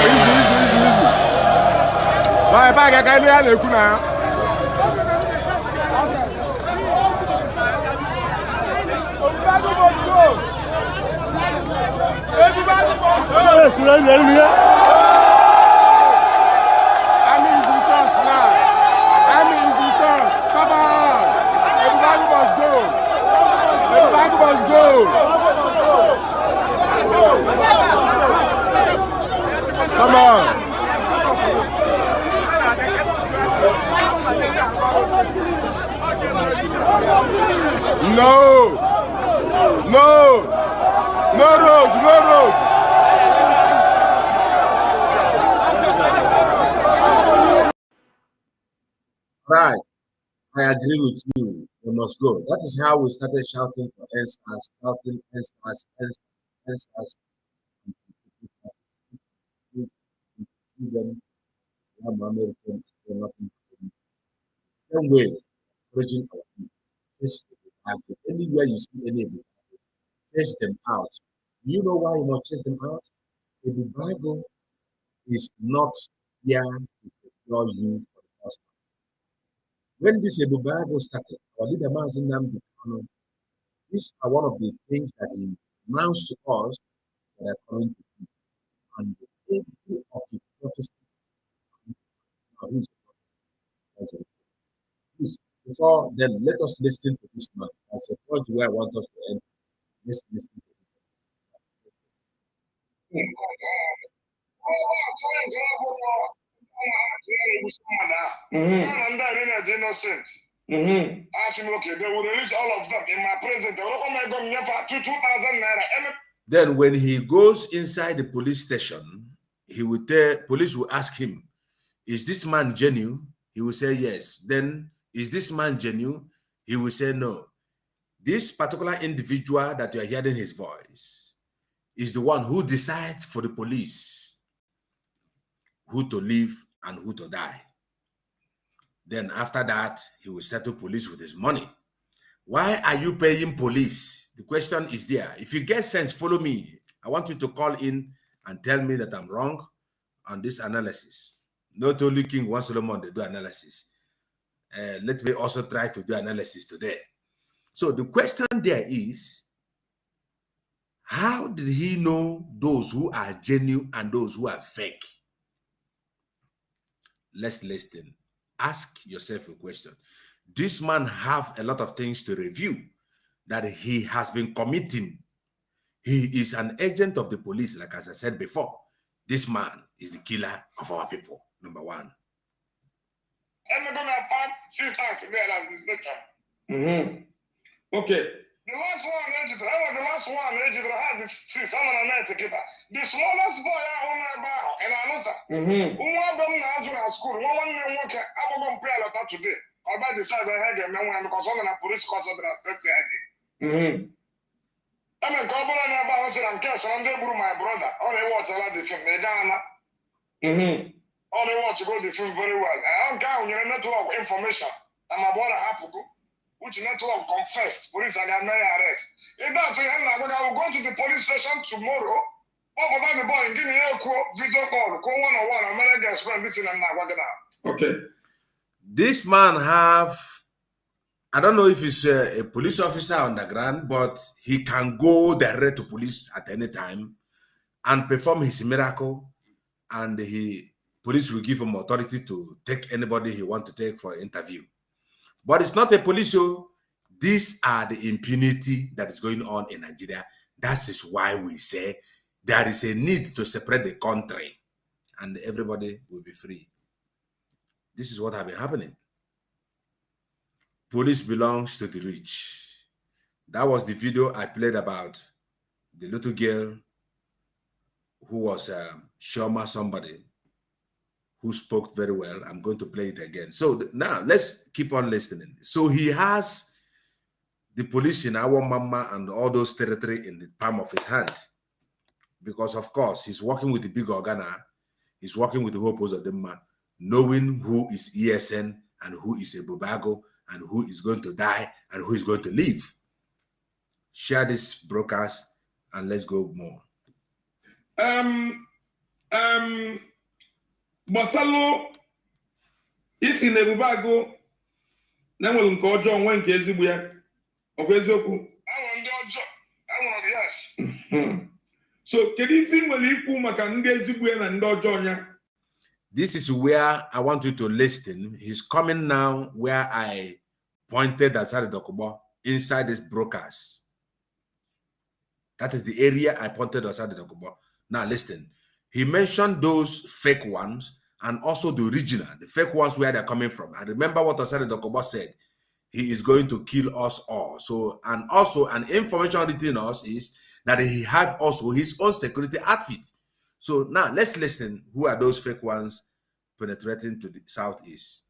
Easy. Why back? I can't hear you now. Army is with us now. Army is with us. Come on. Everybody must go. Everybody must go. Come on. No. No road. Right. I agree with you. We must go. That is how we started shouting for NSAS, shouting NSAS. them one American nothing. Same way, encouraging our people. Chase Ebubeagu. Anywhere you see any Ebubeagu, chase them out. You know why you must chase them out? Ebubeagu is not here to secure you for the first time. When this Ebubeagu started, our leader Mazi Nnamdi Kanu, these are one of the things that he announced to us that are coming to be. And the every of his prophecies are coming to pass. Please, before then, let us listen to this man. That's a point where I want us to end. Let's listen to him. Innocent. Ask him, okay, they will release all of them in my presence. They will come and go for 2,000 naira. Then when he goes inside the police station, he will tell, police will ask him, is this man genuine? He will say yes. Then, is this man genuine? He will say no. This particular individual that you are hearing his voice is the one who decides for the police who to live and who to die. Then after that, he will settle police with his money. Why are you paying police? The question is there. If you get sense, follow me. I want you to call in and tell me that I'm wrong on this analysis. Not only King One Solomon, they do analysis. Let me also try to do analysis today. So the question there is, how did he know those who are genuine and those who are fake? Let's listen. Ask yourself a question. This man have a lot of things to review that he has been committing. He is an agent of the police, like as I said before. This man is the killer of our people, number one. I'm going to have 5 sisters there as this lecture. Okay. The last one, I was the last one, I had this 600 The smallest boy I own about, and I know, sir. Who are them now at school? One work, I'm going to play a lot today. I might decide I had a man because I'm a police cause of the state. I'm a couple of about and cash on the my brother. All they watch a lot of the film, they done. All they watch to go the film very well. I don't count your network information. I'm a brother happy. Which network confessed, police are going to arrest. If that's the end, I will go to the police station tomorrow. What about the boy? Give me a video call. Call 101. American explain this in Okay. This man have, I don't know if he's a police officer on the ground, but he can go direct to police at any time and perform his miracle, and police will give him authority to take anybody he want to take for interview. But it's not a police show. These are the impunity that is going on in Nigeria. That is why we say there is a need to separate the country and everybody will be free. This is what has been happening. Police belongs to the rich. That was the video I played about the little girl who was Shoma somebody, who spoke very well. I'm going to play it again. So now let's keep on listening. So he has the police in our mama and all those territory in the palm of his hand. Because of course, he's working with the big organa. He's working with the whole Uzodinma, knowing who is ESN and who is Ebubeagu and who is going to die and who is going to live. Share this broadcast and let's go more. Basalo isi na Ebubeagu na nwere nke ọjọọ nwe nke ezigbo ya ọ bụ eziokwu yes. So kedu ife nwere ikwu maka ndị ezigbo ya na ndị ọjọọ ya? This is where I want you to listen. He's coming now where I pointed Asari Dokubo inside this broadcast. That is the area I pointed Asari Dokubo. Now listen. He mentioned those fake ones and also the original, the fake ones where they're coming from. And remember what Asari Dokubo said. He is going to kill us all. So, and also an information written us is that he have also his own security outfit. So now let's listen. Who are those fake ones penetrating to the southeast?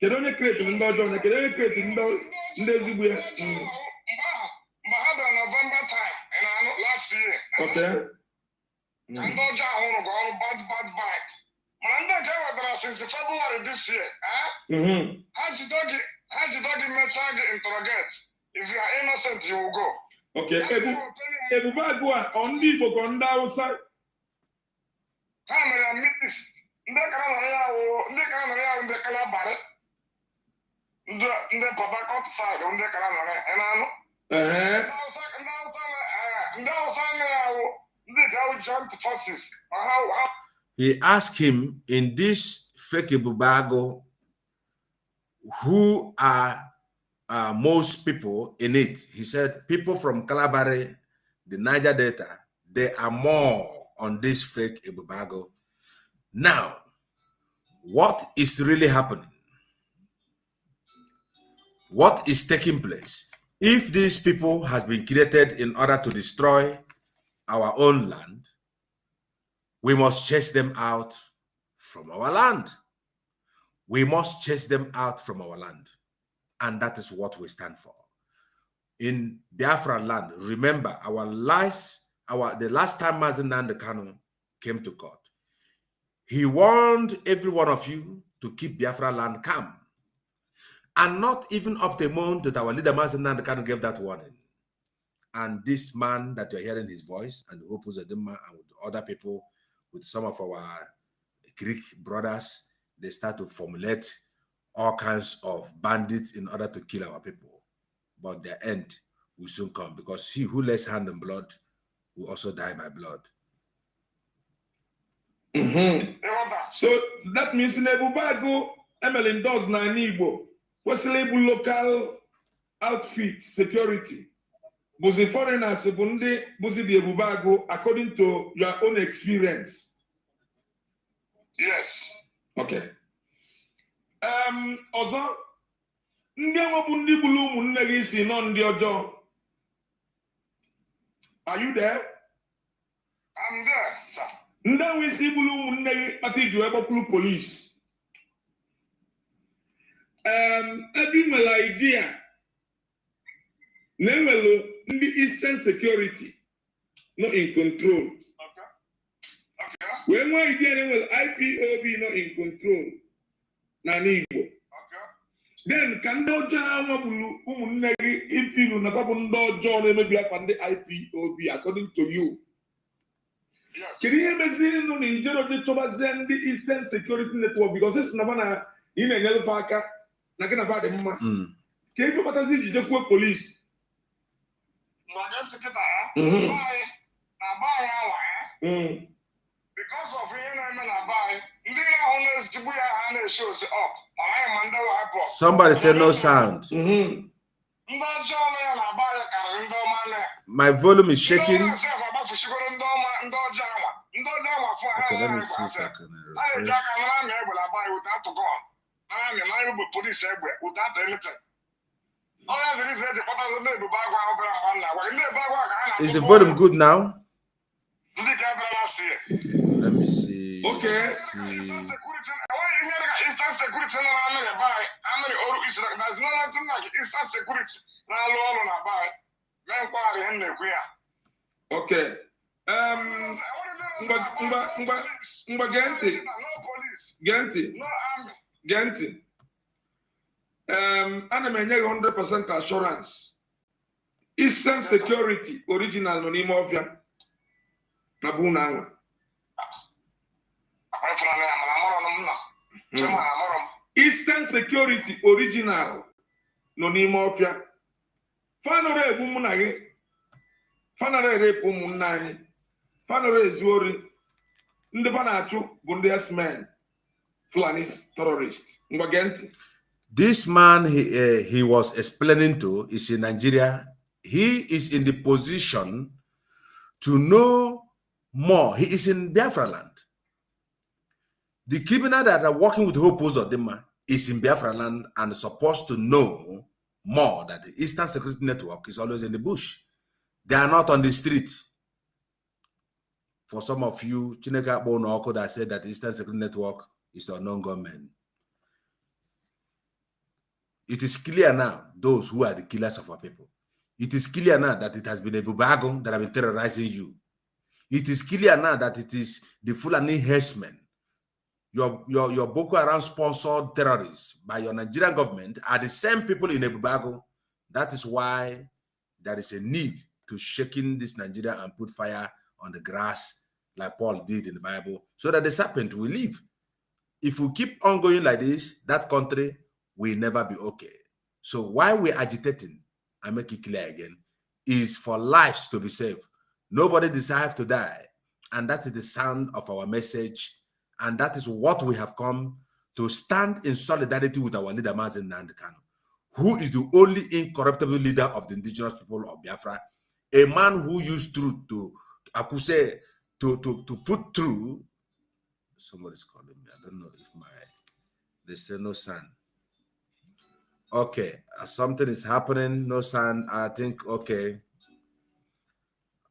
Kedone create ndị ọjọọ na kedone create ndị ezigbo ya. November time and last year. Okay. And those are bad bike. Manda Jawara since February this year. How did you interrogate? If you are innocent, you will go. Okay, Ebubeagu on the Bogonda outside. How many minutes? The Canada, the Calabare, the Papa outside on the Canada, and I know. Joint forces. He asked him in this fake Ebubeagu, who are most people in it. He said people from Calabari, the Niger Delta, they are more on this fake Ebubeagu. Now, what is really happening? What is taking place? If these people has been created in order to destroy our own land, we must chase them out from our land. We must chase them out from our land. And that is what we stand for. In Biafra land, remember the last time Mazi Nnamdi Kanu came to court, he warned every one of you to keep Biafra land calm. And not even up to a month that our leader Mazi Nnamdi Kanu gave that warning. And this man that you're hearing his voice, and Uzodinma and with other people, with some of our Greek brothers, they start to formulate all kinds of bandits in order to kill our people. But their end will soon come, because he who lays hand on blood will also die by blood. So that means in Ebubeagu, Emelin does na Igbo, what's label local outfit security. Buzi foreigners, Buzi the Ebubeagu, according to your own experience. Yes. Okay. Also, ndị nwebụ ndị bulu ụmụnne gị si nọ ndị ọjọọ. Are you there? I'm there, sir. Ndị nwe isi bulu ụmụnne gị kpata iji wee kpọpụrụ police. Ebe nwere idea na enwere ndị Eastern Security no in control. Okay. Wee nwee idea na enwere IPOB no in control na Igbo. Then can no if you never John maybe up on the IPOB according to you? Yes. Can you ever see no the Eastern Security Network because it's never in a yellow parker, like in a bad mama. Can you put us in the police? Because of somebody said no sound. My volume is shaking. Okay, let me see if I can refresh. Is the volume good now? Let me see. Okay. Eastern security, there's nothing like Eastern security. Okay. Genti. No army. Genti. Ana m enye 100% assurance. Eastern security original no n'ime ọfịa na bụ na anwa. Eastern security original no n'ime ọfịa. Fanore egbu mụ na gị. Fanore erepu ụmụnna anyị. Fanore ezu ori. Ndị fa na-achụ bụ ndị S-men. Fulani terrorists. Ngwa genti. This man he was explaining to is in Nigeria. He is in the position to know more. He is in Biafra land. The criminal that are working with Hope Uzodinma is in Biafra land and supposed to know more that the Eastern Security Network is always in the bush. They are not on the street. For some of you, Chineka Bonoko that said that the Eastern Security Network is the unknown government. It is clear now, those who are the killers of our people. It is clear now that it has been Ebubeagu that have been terrorizing you. It is clear now that it is the Fulani herdsmen your Boko Haram sponsored terrorists by your Nigerian government are the same people in Ebubeagu. That is why there is a need to shaking this Nigeria and put fire on the grass like Paul did in the Bible, so that the serpent will leave. If we keep on going like this, that country will never be okay. So why we're agitating, I make it clear again, is for lives to be saved. Nobody deserves to die. And that is the sound of our message. And that is what we have come to stand in solidarity with our leader, Mazen Nnamdi Kanu, who is the only incorruptible leader of the indigenous people of Biafra, a man who used truth to accuse, to put through. Somebody's calling me. I don't know if they say no sound. Okay, something is happening. No sound. I think, okay.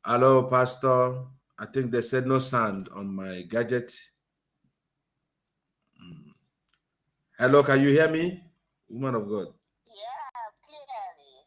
Hello, Pastor. I think they said no sound on my gadget. Hello, can you hear me? Woman of God. Yeah, clearly.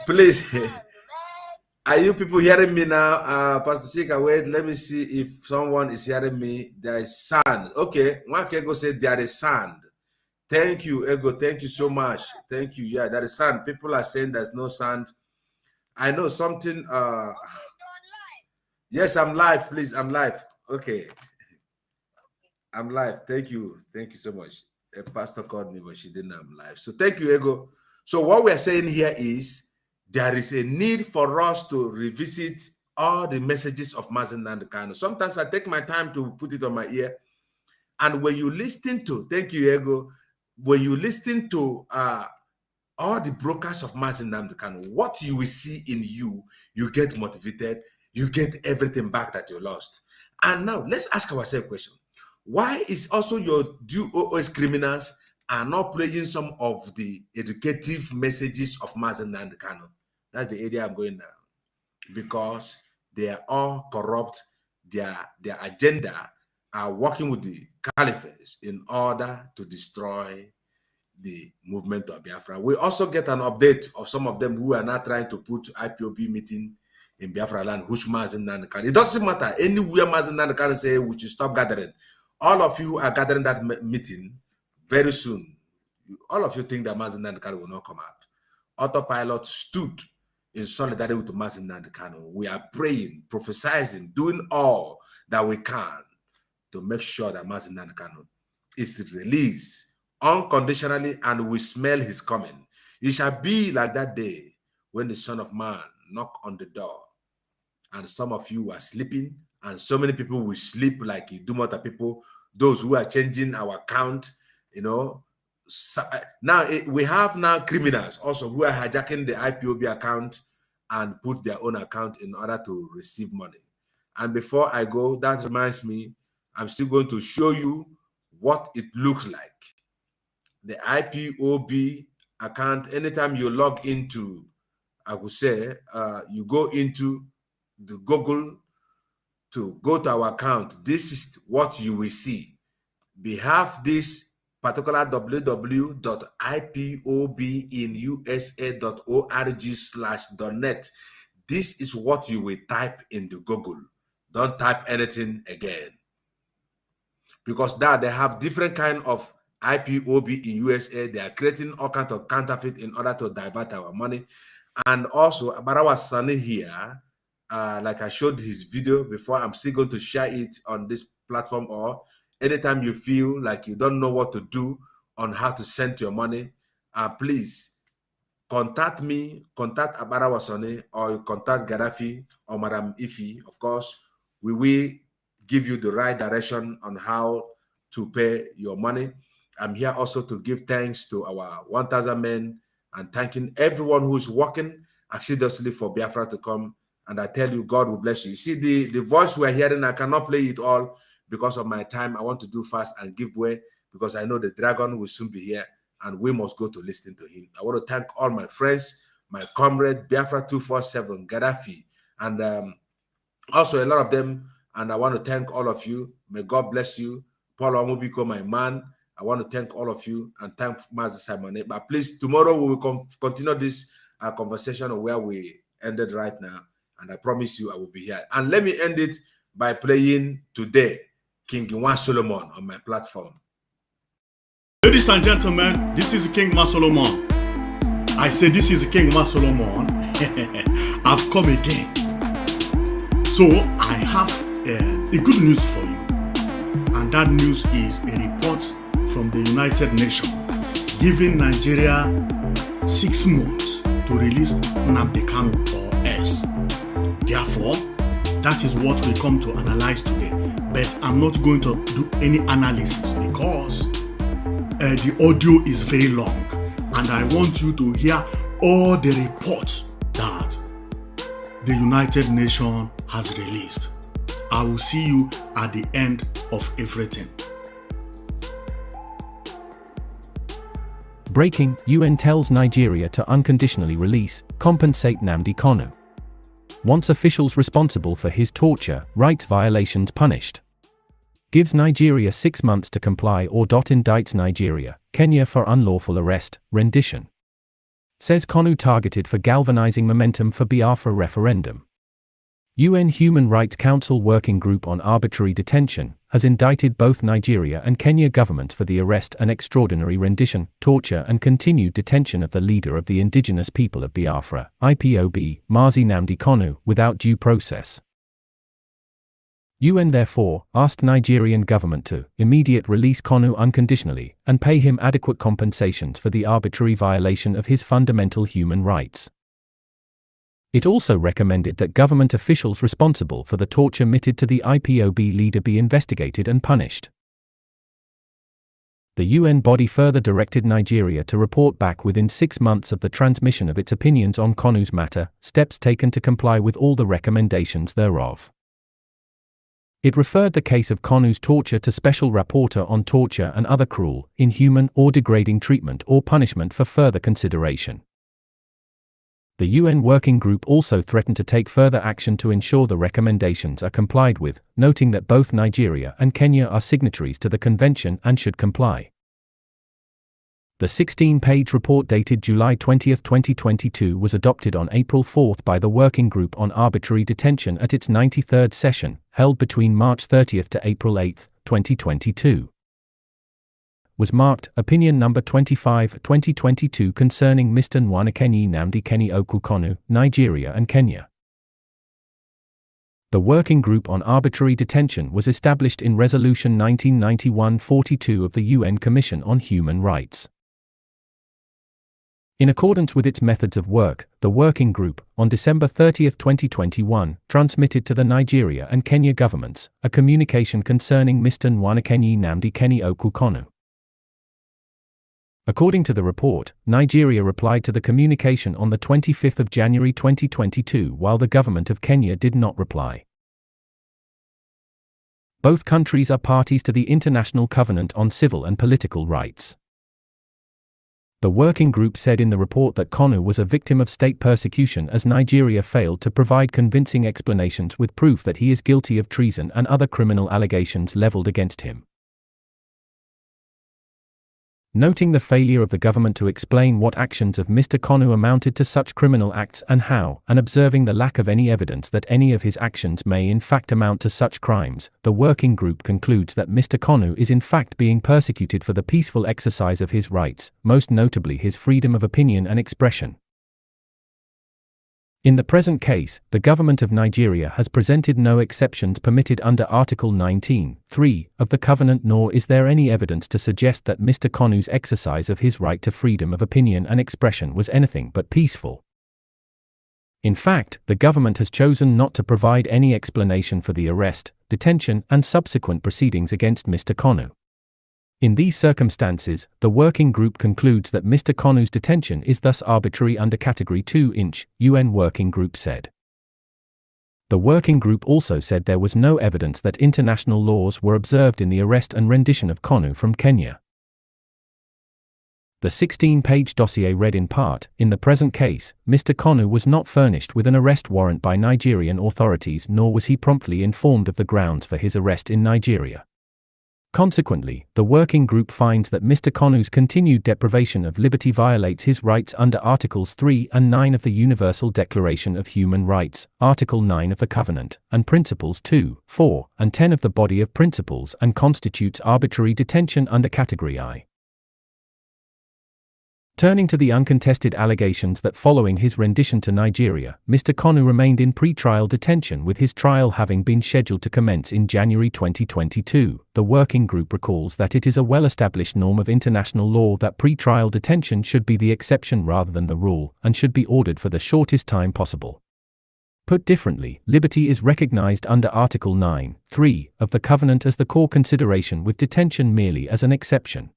Please, are you people hearing me now? Pastor Chika, wait, let me see if someone is hearing me. There is sound. Okay, Mark Ego said there is sound. Thank you, Ego. Thank you so much. Thank you. Yeah, there is sound. People are saying there's no sound. I know something. Yes, I'm live, please. I'm live. Okay. I'm live. Thank you. Thank you so much. A pastor called me, but she didn't know I'm live. So thank you, Ego. So what we're saying here is there is a need for us to revisit all the messages of Mazen Nnamdi Kanu. Sometimes I take my time to put it on my ear. And when you listen to, thank you, Ego, when you listen to all the brokers of Mazen Nnamdi Kanu, what you will see in you, you get motivated, you get everything back that you lost. And now let's ask ourselves a question. Why is also your DOS criminals are not playing some of the educative messages of Mazen Nnamdi Kanu? That's the area I'm going now. Because they are all corrupt. Their agenda are working with the caliphates in order to destroy the movement of Biafra. We also get an update of some of them who are now trying to put IPOB meeting in Biafra land, which Mazen Nnamdi Kanu. It doesn't matter. Anywhere Mazen Nnamdi Kanu say we should stop gathering. All of you are gathering that meeting very soon. All of you think that Mazen Nnamdi Kanu will not come out. Autopilot stood in solidarity with Mazen Nnamdi Kanu. We are praying, prophesying, doing all that we can to make sure that Mazen Nnamdi Kanu is released unconditionally, and we smell his coming. It shall be like that day when the Son of Man knock on the door, and some of you are sleeping, and so many people will sleep like Idumota people, those who are changing our account, you know. So, now we have now criminals also who are hijacking the IPOB account and put their own account in order to receive money. And before I go, that reminds me, I'm still going to show you what it looks like. The IPOB account, anytime you log into, I would say, you go into the Google to go to our account, this is what you will see. We have this particular www.ipobinusa.org/.net. This is what you will type in the Google. Don't type anything again. Because now they have different kind of IPOB in USA. They are creating all kinds of counterfeit in order to divert our money. And also, Barawa Sani here, like I showed his video before, I'm still going to share it on this platform, or anytime you feel like you don't know what to do on how to send your money, please contact me, contact Abarawa Sani, or you contact Gaddafi or Madam Ifi. Of course, we will give you the right direction on how to pay your money. I'm here also to give thanks to our 1,000 men and thanking everyone who is working assiduously for Biafra to come. And I tell you, God will bless you. You see, the voice we're hearing, I cannot play it all because of my time. I want to do fast and give way because I know the dragon will soon be here and we must go to listen to him. I want to thank all my friends my comrade Biafra 247, Gaddafi, and also a lot of them. And I want to thank all of you. May God bless you. Paul Omubiko, my man. I want to thank all of you and thank Master Simon. But please, tomorrow we will continue this conversation where we ended right now. And I promise you I will be here. And let me end it by playing today King Iwan Solomon on my platform. Ladies and gentlemen, this is King Solomon. I say this is King Solomon. I've come again. So I have a good news for you. And that news is a report from the United Nations giving Nigeria 6 months to release Nnamdi Kanu or S. Therefore, that is what we come to analyze today. But I'm not going to do any analysis because the audio is very long. And I want you to hear all the reports that the United Nations has released. I will see you at the end of everything. Breaking: UN tells Nigeria to unconditionally release, compensate Nnamdi Kanu. Wants officials responsible for his torture, rights violations punished. Gives Nigeria 6 months to comply or indicts Nigeria, Kenya for unlawful arrest, rendition. Says Kanu targeted for galvanizing momentum for Biafra referendum. UN Human Rights Council Working Group on Arbitrary Detention has indicted both Nigeria and Kenya governments for the arrest and extraordinary rendition, torture and continued detention of the leader of the indigenous people of Biafra, IPOB, Mazi Nnamdi Kanu, without due process. UN therefore asked Nigerian government to immediate release Kanu unconditionally and pay him adequate compensations for the arbitrary violation of his fundamental human rights. It also recommended that government officials responsible for the torture meted to the IPOB leader be investigated and punished. The UN body further directed Nigeria to report back within 6 months of the transmission of its opinions on Kanu's matter, steps taken to comply with all the recommendations thereof. It referred the case of Kanu's torture to Special Rapporteur on Torture and Other Cruel, Inhuman or Degrading Treatment or Punishment for further consideration. The UN Working Group also threatened to take further action to ensure the recommendations are complied with, noting that both Nigeria and Kenya are signatories to the convention and should comply. The 16-page report dated July 20, 2022 was adopted on April 4 by the Working Group on Arbitrary Detention at its 93rd session, held between March 30 to April 8, 2022. Was marked Opinion Number 25, 2022 concerning Mr. Nwanikeni Nnamdi Kanu, Nigeria and Kenya. The Working Group on Arbitrary Detention was established in Resolution 1991-42 of the UN Commission on Human Rights. In accordance with its methods of work, the Working Group, on December 30, 2021, transmitted to the Nigeria and Kenya governments a communication concerning Mr. Nwanikeni Nnamdi Kanu. According to the report, Nigeria replied to the communication on the 25th of January 2022 while the government of Kenya did not reply. Both countries are parties to the International Covenant on Civil and Political Rights. The Working Group said in the report that Kanu was a victim of state persecution as Nigeria failed to provide convincing explanations with proof that he is guilty of treason and other criminal allegations leveled against him. Noting the failure of the government to explain what actions of Mr. Kanu amounted to such criminal acts and how, and observing the lack of any evidence that any of his actions may in fact amount to such crimes, the Working Group concludes that Mr. Kanu is in fact being persecuted for the peaceful exercise of his rights, most notably his freedom of opinion and expression. In the present case, the government of Nigeria has presented no exceptions permitted under Article 19(3) of the Covenant, nor is there any evidence to suggest that Mr. Kanu's exercise of his right to freedom of opinion and expression was anything but peaceful. In fact, the government has chosen not to provide any explanation for the arrest, detention, and subsequent proceedings against Mr. Kanu. In these circumstances, the Working Group concludes that Mr. Kanu's detention is thus arbitrary under Category 2(1), UN Working Group said. The Working Group also said there was no evidence that international laws were observed in the arrest and rendition of Kanu from Kenya. The 16-page dossier read in part, in the present case, Mr. Konu was not furnished with an arrest warrant by Nigerian authorities, nor was he promptly informed of the grounds for his arrest in Nigeria. Consequently, the working group finds that Mr. Konu's continued deprivation of liberty violates his rights under Articles 3 and 9 of the Universal Declaration of Human Rights, Article 9 of the Covenant, and Principles 2, 4, and 10 of the Body of Principles, and constitutes arbitrary detention under Category I. Turning to the uncontested allegations that following his rendition to Nigeria, Mr. Konu remained in pre-trial detention, with his trial having been scheduled to commence in January 2022, the working group recalls that it is a well-established norm of international law that pre-trial detention should be the exception rather than the rule, and should be ordered for the shortest time possible. Put differently, liberty is recognized under Article 9(3) of the Covenant as the core consideration, with detention merely as an exception.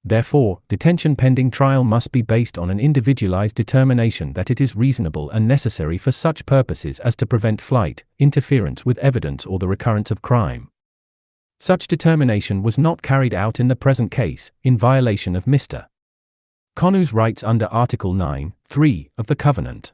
Therefore, detention pending trial must be based on an individualized determination that it is reasonable and necessary for such purposes as to prevent flight, interference with evidence, or the recurrence of crime. Such determination was not carried out in the present case, in violation of Mr. Konu's rights under Article 9(3) of the Covenant.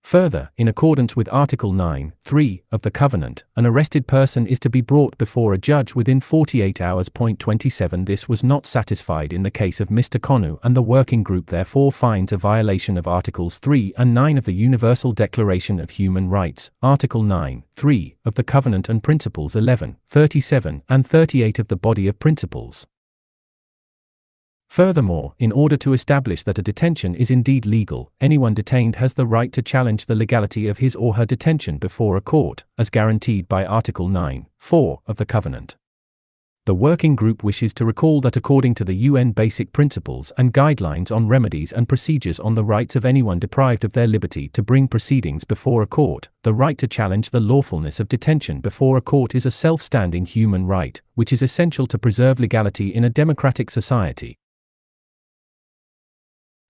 Further, in accordance with Article 9(3) of the Covenant, an arrested person is to be brought before a judge within 48 hours. 27. This was not satisfied in the case of Mr. Konu, and the working group therefore finds a violation of Articles 3 and 9 of the Universal Declaration of Human Rights, Article 9(3) of the Covenant, and Principles 11, 37, and 38 of the Body of Principles. Furthermore, in order to establish that a detention is indeed legal, anyone detained has the right to challenge the legality of his or her detention before a court, as guaranteed by Article 9(4) of the Covenant. The working group wishes to recall that according to the UN Basic Principles and Guidelines on Remedies and Procedures on the Rights of Anyone Deprived of Their Liberty to Bring Proceedings Before a Court, the right to challenge the lawfulness of detention before a court is a self-standing human right, which is essential to preserve legality in a democratic society.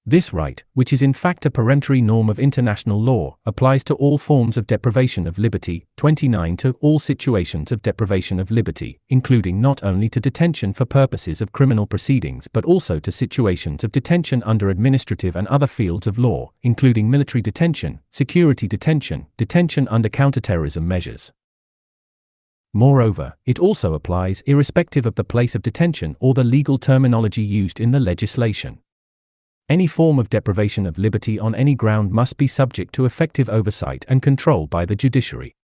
This right, which is in fact a peremptory norm of international law, applies to all forms of deprivation of liberty. 29. To all situations of deprivation of liberty, including not only to detention for purposes of criminal proceedings but also to situations of detention under administrative and other fields of law, including military detention, security detention, detention under counterterrorism measures. Moreover, it also applies irrespective of the place of detention or the legal terminology used in the legislation. Any form of deprivation of liberty on any ground must be subject to effective oversight and control by the judiciary.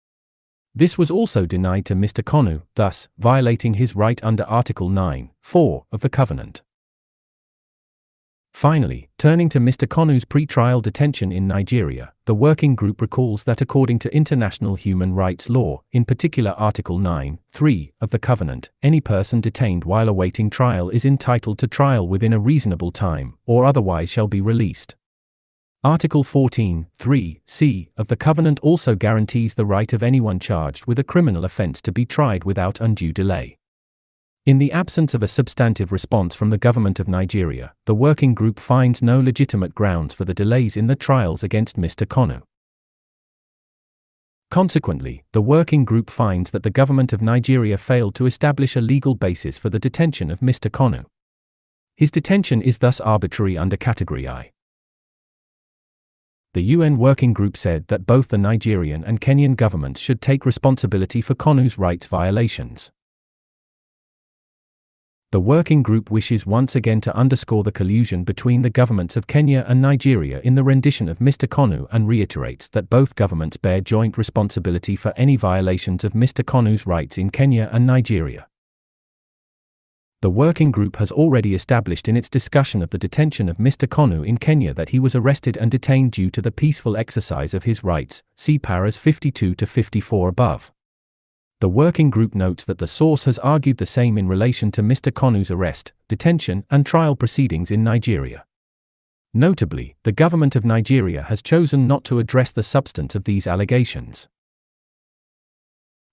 This was also denied to Mr. Konu, thus violating his right under Article 9(4) of the Covenant. Finally, turning to Mr. Konu's pre-trial detention in Nigeria, the working group recalls that according to international human rights law, in particular Article 9(3) of the Covenant, any person detained while awaiting trial is entitled to trial within a reasonable time, or otherwise shall be released. Article 14(3)(c) of the Covenant also guarantees the right of anyone charged with a criminal offense to be tried without undue delay. In the absence of a substantive response from the government of Nigeria, the working group finds no legitimate grounds for the delays in the trials against Mr. Konu. Consequently, the working group finds that the government of Nigeria failed to establish a legal basis for the detention of Mr. Konu. His detention is thus arbitrary under Category I. The UN working group said that both the Nigerian and Kenyan governments should take responsibility for Konu's rights violations. The working group wishes once again to underscore the collusion between the governments of Kenya and Nigeria in the rendition of Mr. Konu, and reiterates that both governments bear joint responsibility for any violations of Mr. Konu's rights in Kenya and Nigeria. The working group has already established in its discussion of the detention of Mr. Konu in Kenya that he was arrested and detained due to the peaceful exercise of his rights, see paras 52 to 54 above. The working group notes that the source has argued the same in relation to Mr. Konu's arrest, detention, and trial proceedings in Nigeria. Notably, the government of Nigeria has chosen not to address the substance of these allegations.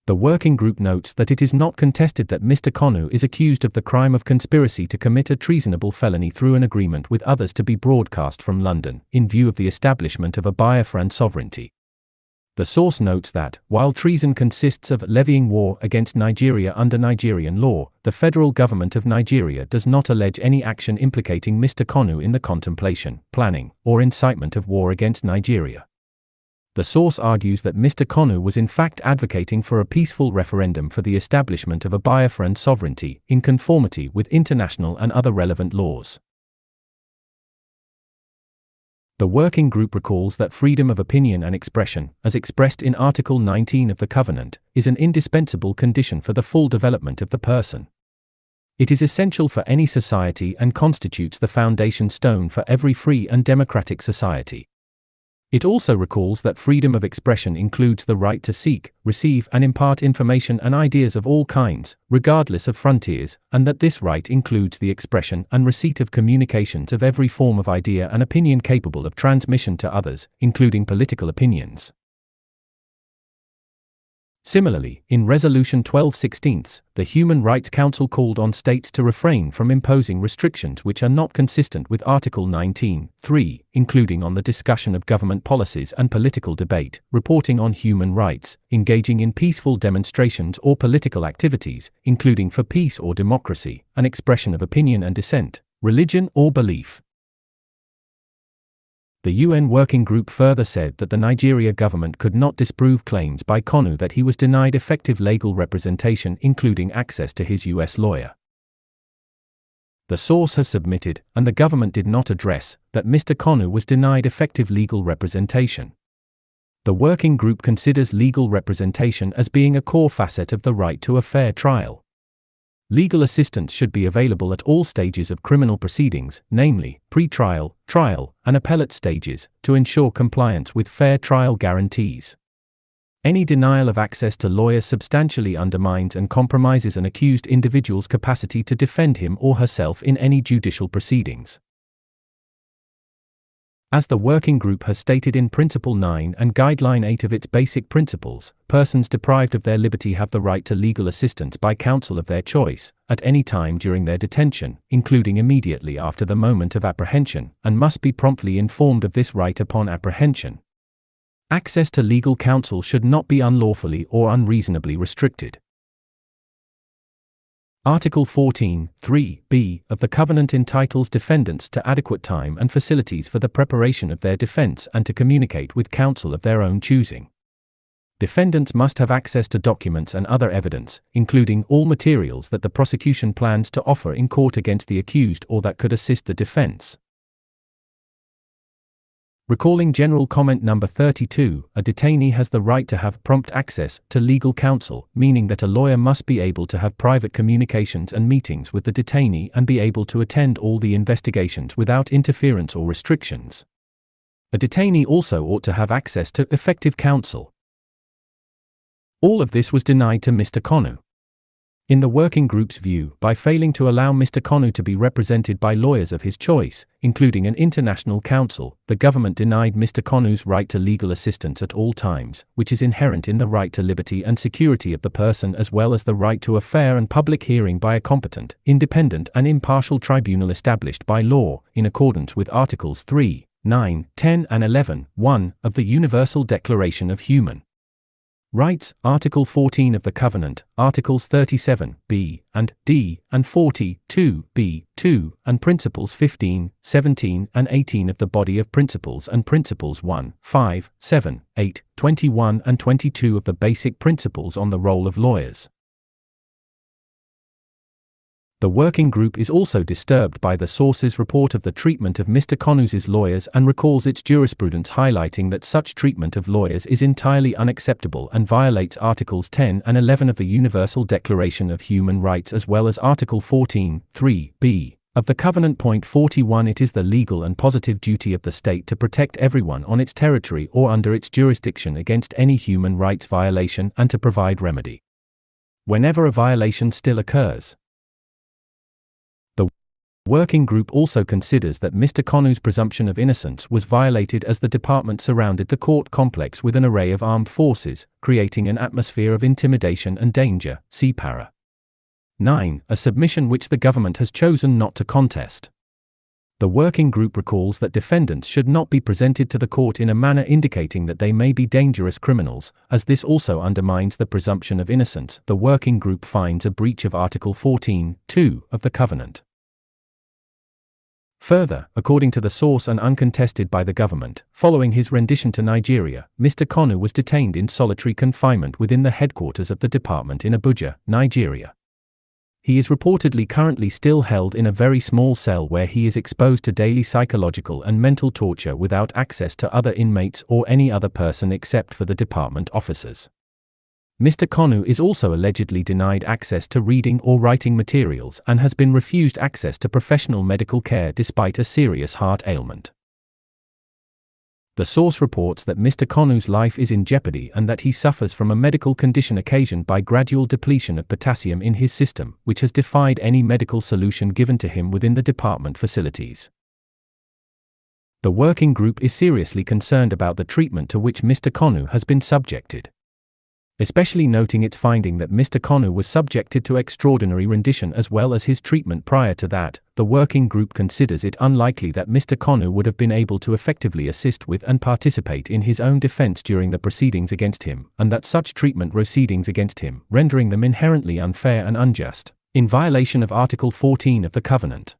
The working group notes that it is not contested that Mr. Konu is accused of the crime of conspiracy to commit a treasonable felony through an agreement with others to be broadcast from London, in view of the establishment of a BIAFRA sovereignty. The source notes that, while treason consists of levying war against Nigeria under Nigerian law, the federal government of Nigeria does not allege any action implicating Mr. Kanu in the contemplation, planning, or incitement of war against Nigeria. The source argues that Mr. Kanu was in fact advocating for a peaceful referendum for the establishment of a Biafran sovereignty, in conformity with international and other relevant laws. The working group recalls that freedom of opinion and expression, as expressed in Article 19 of the Covenant, is an indispensable condition for the full development of the person. It is essential for any society and constitutes the foundation stone for every free and democratic society. It also recalls that freedom of expression includes the right to seek, receive, and impart information and ideas of all kinds, regardless of frontiers, and that this right includes the expression and receipt of communications of every form of idea and opinion capable of transmission to others, including political opinions. Similarly, in Resolution 12/16, the Human Rights Council called on states to refrain from imposing restrictions which are not consistent with Article 19(3), including on the discussion of government policies and political debate, reporting on human rights, engaging in peaceful demonstrations or political activities, including for peace or democracy, an expression of opinion and dissent, religion or belief. The UN Working Group further said that the Nigeria government could not disprove claims by Kanu that he was denied effective legal representation, including access to his US lawyer. The source has submitted, and the government did not address, that Mr. Kanu was denied effective legal representation. The working group considers legal representation as being a core facet of the right to a fair trial. Legal assistance should be available at all stages of criminal proceedings, namely, pre-trial, trial, and appellate stages, to ensure compliance with fair trial guarantees. Any denial of access to lawyers substantially undermines and compromises an accused individual's capacity to defend him or herself in any judicial proceedings. As the working group has stated in Principle 9 and Guideline 8 of its basic principles, persons deprived of their liberty have the right to legal assistance by counsel of their choice, at any time during their detention, including immediately after the moment of apprehension, and must be promptly informed of this right upon apprehension. Access to legal counsel should not be unlawfully or unreasonably restricted. Article 14(3)(b) of the Covenant entitles defendants to adequate time and facilities for the preparation of their defense and to communicate with counsel of their own choosing. Defendants must have access to documents and other evidence, including all materials that the prosecution plans to offer in court against the accused or that could assist the defense. Recalling General Comment Number 32, a detainee has the right to have prompt access to legal counsel, meaning that a lawyer must be able to have private communications and meetings with the detainee and be able to attend all the investigations without interference or restrictions. A detainee also ought to have access to effective counsel. All of this was denied to Mr. Kanu. In the working group's view, by failing to allow Mr. Kanu to be represented by lawyers of his choice, including an international counsel, the government denied Mr. Kanu's right to legal assistance at all times, which is inherent in the right to liberty and security of the person as well as the right to a fair and public hearing by a competent, independent and impartial tribunal established by law, in accordance with Articles 3, 9, 10 and 11(1) of the Universal Declaration of Human Rights, Article 14 of the Covenant, Articles 37(b) and (d) and 42(b)(2) and Principles 15, 17 and 18 of the Body of Principles and Principles 1, 5, 7, 8, 21 and 22 of the Basic Principles on the Role of Lawyers. The working group is also disturbed by the source's report of the treatment of Mr. Kanu's lawyers and recalls its jurisprudence highlighting that such treatment of lawyers is entirely unacceptable and violates Articles 10 and 11 of the Universal Declaration of Human Rights as well as Article 14(3)(b) of the Covenant. 41 It is the legal and positive duty of the state to protect everyone on its territory or under its jurisdiction against any human rights violation and to provide remedy whenever a violation still occurs. The working group also considers that Mr. Kanu's presumption of innocence was violated as the department surrounded the court complex with an array of armed forces, creating an atmosphere of intimidation and danger. See para. 9, a submission which the government has chosen not to contest. The working group recalls that defendants should not be presented to the court in a manner indicating that they may be dangerous criminals, as this also undermines the presumption of innocence. The working group finds a breach of Article 14(2) of the Covenant. Further, according to the source and uncontested by the government, following his rendition to Nigeria, Mr. Konu was detained in solitary confinement within the headquarters of the department in Abuja, Nigeria. He is reportedly currently still held in a very small cell where he is exposed to daily psychological and mental torture without access to other inmates or any other person except for the department officers. Mr. Konu is also allegedly denied access to reading or writing materials and has been refused access to professional medical care despite a serious heart ailment. The source reports that Mr. Konu's life is in jeopardy and that he suffers from a medical condition occasioned by gradual depletion of potassium in his system, which has defied any medical solution given to him within the department facilities. The working group is seriously concerned about the treatment to which Mr. Konu has been subjected. Especially noting its finding that Mr. Konu was subjected to extraordinary rendition as well as his treatment prior to that, the working group considers it unlikely that Mr. Konu would have been able to effectively assist with and participate in his own defense during the proceedings against him, and that such treatment proceedings against him, rendering them inherently unfair and unjust, in violation of Article 14 of the Covenant.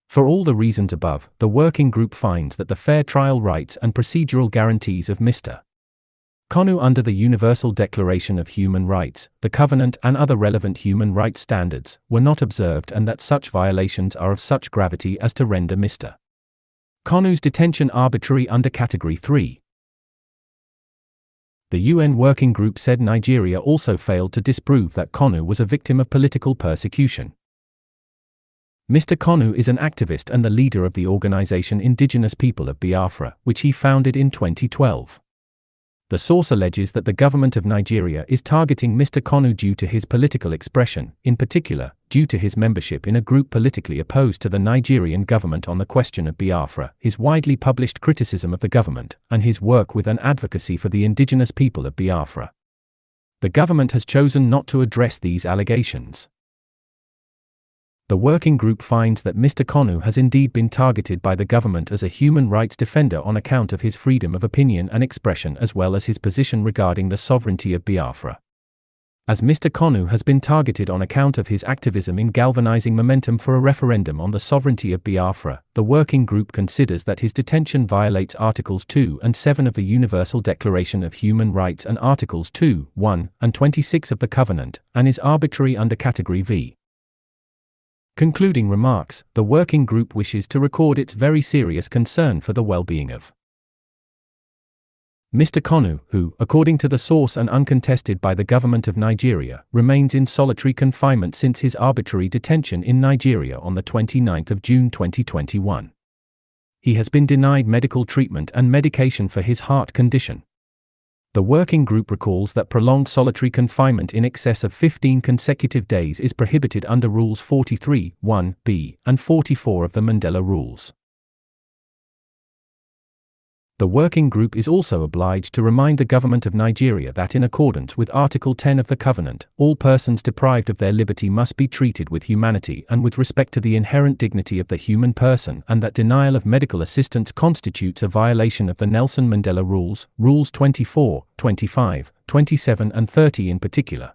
For all the reasons above, the working group finds that the fair trial rights and procedural guarantees of Mr. Konu under the Universal Declaration of Human Rights, the Covenant and other relevant human rights standards, were not observed and that such violations are of such gravity as to render Mr. Konu's detention arbitrary under Category 3. The UN Working Group said Nigeria also failed to disprove that Konu was a victim of political persecution. Mr. Konu is an activist and the leader of the organization Indigenous People of Biafra, which he founded in 2012. The source alleges that the government of Nigeria is targeting Mr. Konu due to his political expression, in particular, due to his membership in a group politically opposed to the Nigerian government on the question of Biafra, his widely published criticism of the government, and his work with an advocacy for the indigenous people of Biafra. The government has chosen not to address these allegations. The working group finds that Mr. Konu has indeed been targeted by the government as a human rights defender on account of his freedom of opinion and expression as well as his position regarding the sovereignty of Biafra. As Mr. Konu has been targeted on account of his activism in galvanizing momentum for a referendum on the sovereignty of Biafra, the working group considers that his detention violates Articles 2 and 7 of the Universal Declaration of Human Rights and Articles 2, 1, and 26 of the Covenant, and is arbitrary under Category V. Concluding remarks, the working group wishes to record its very serious concern for the well-being of Mr. Konu, who, according to the source and uncontested by the government of Nigeria, remains in solitary confinement since his arbitrary detention in Nigeria on the 29th of June 2021. He has been denied medical treatment and medication for his heart condition. The working group recalls that prolonged solitary confinement in excess of 15 consecutive days is prohibited under Rules 43, 1b, and 44 of the Mandela Rules. The working group is also obliged to remind the government of Nigeria that in accordance with Article 10 of the Covenant, all persons deprived of their liberty must be treated with humanity and with respect to the inherent dignity of the human person, and that denial of medical assistance constitutes a violation of the Nelson Mandela Rules, Rules 24, 25, 27 and 30 in particular.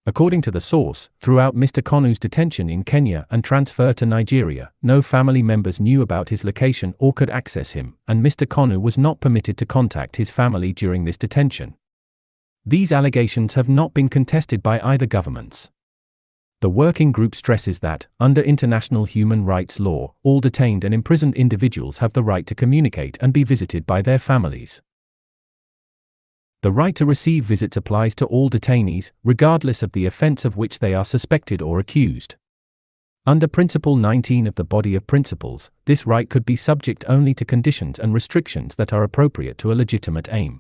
According to the source, throughout Mr. Konu's detention in Kenya and transfer to Nigeria, no family members knew about his location or could access him, and Mr. Konu was not permitted to contact his family during this detention. These allegations have not been contested by either governments. The working group stresses that, under international human rights law, all detained and imprisoned individuals have the right to communicate and be visited by their families. The right to receive visits applies to all detainees, regardless of the offense of which they are suspected or accused. Under Principle 19 of the Body of Principles, this right could be subject only to conditions and restrictions that are appropriate to a legitimate aim.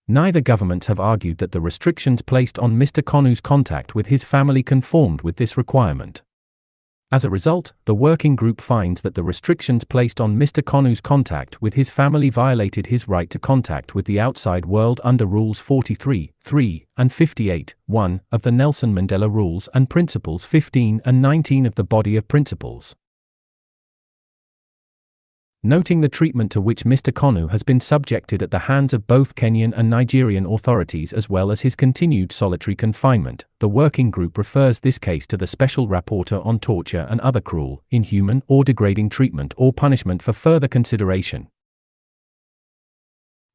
Neither governments have argued that the restrictions placed on Mr. Konu's contact with his family conformed with this requirement. As a result, the working group finds that the restrictions placed on Mr. Konu's contact with his family violated his right to contact with the outside world under Rules 43, 3, and 58, 1, of the Nelson Mandela Rules and Principles 15 and 19 of the Body of Principles. Noting the treatment to which Mr. Konu has been subjected at the hands of both Kenyan and Nigerian authorities as well as his continued solitary confinement, the working group refers this case to the Special Rapporteur on Torture and Other Cruel, Inhuman, or Degrading Treatment or Punishment for further consideration.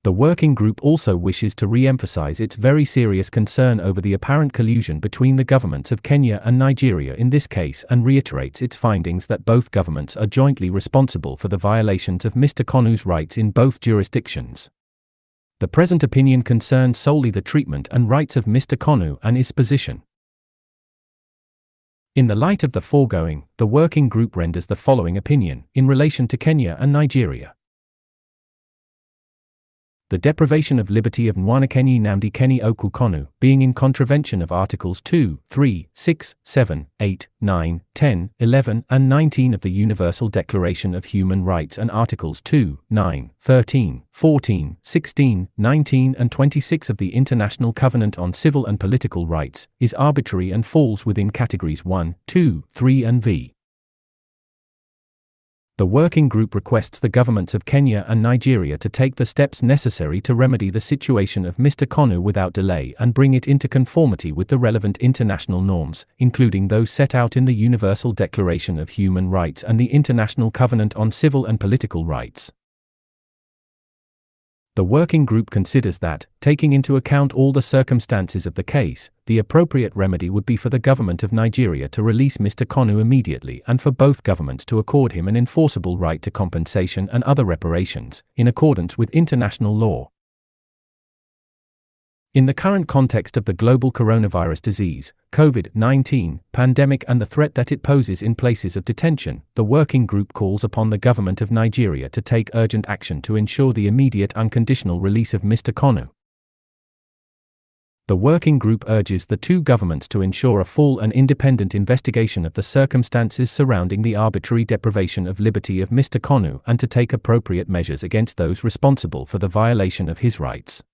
The working group also wishes to re-emphasize its very serious concern over the apparent collusion between the governments of Kenya and Nigeria in this case and reiterates its findings that both governments are jointly responsible for the violations of Mr. Konu's rights in both jurisdictions. The present opinion concerns solely the treatment and rights of Mr. Konu and his position. In the light of the foregoing, the working group renders the following opinion in relation to Kenya and Nigeria. The deprivation of liberty of Nwanakeni Nnamdi Kanu Konu, being in contravention of Articles 2, 3, 6, 7, 8, 9, 10, 11, and 19 of the Universal Declaration of Human Rights and Articles 2, 9, 13, 14, 16, 19 and 26 of the International Covenant on Civil and Political Rights, is arbitrary and falls within categories 1, 2, 3 and v. The working group requests the governments of Kenya and Nigeria to take the steps necessary to remedy the situation of Mr. Konu without delay and bring it into conformity with the relevant international norms, including those set out in the Universal Declaration of Human Rights and the International Covenant on Civil and Political Rights. The working group considers that, taking into account all the circumstances of the case, the appropriate remedy would be for the government of Nigeria to release Mr. Konu immediately and for both governments to accord him an enforceable right to compensation and other reparations, in accordance with international law. In the current context of the global coronavirus disease, COVID-19, pandemic and the threat that it poses in places of detention, the working group calls upon the government of Nigeria to take urgent action to ensure the immediate unconditional release of Mr. Konu. The working group urges the two governments to ensure a full and independent investigation of the circumstances surrounding the arbitrary deprivation of liberty of Mr. Konu and to take appropriate measures against those responsible for the violation of his rights.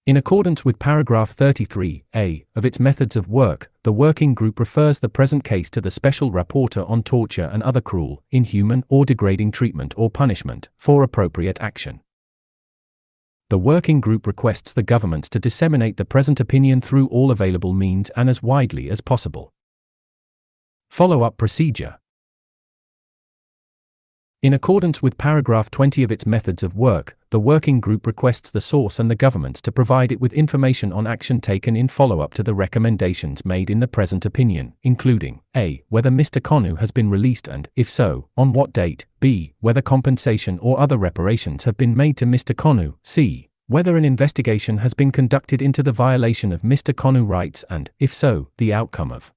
In accordance with paragraph 33A of its methods of work, the working group refers the present case to the Special Rapporteur on Torture and Other Cruel, Inhuman, or Degrading Treatment or Punishment for appropriate action. The working group requests the governments to disseminate the present opinion through all available means and as widely as possible. Follow-up procedure. In accordance with paragraph 20 of its methods of work, the working group requests the source and the governments to provide it with information on action taken in follow-up to the recommendations made in the present opinion, including a. Whether Mr. Konu has been released and, if so, on what date, b. Whether compensation or other reparations have been made to Mr. Konu, c. Whether an investigation has been conducted into the violation of Mr. Konu rights and, if so, the outcome of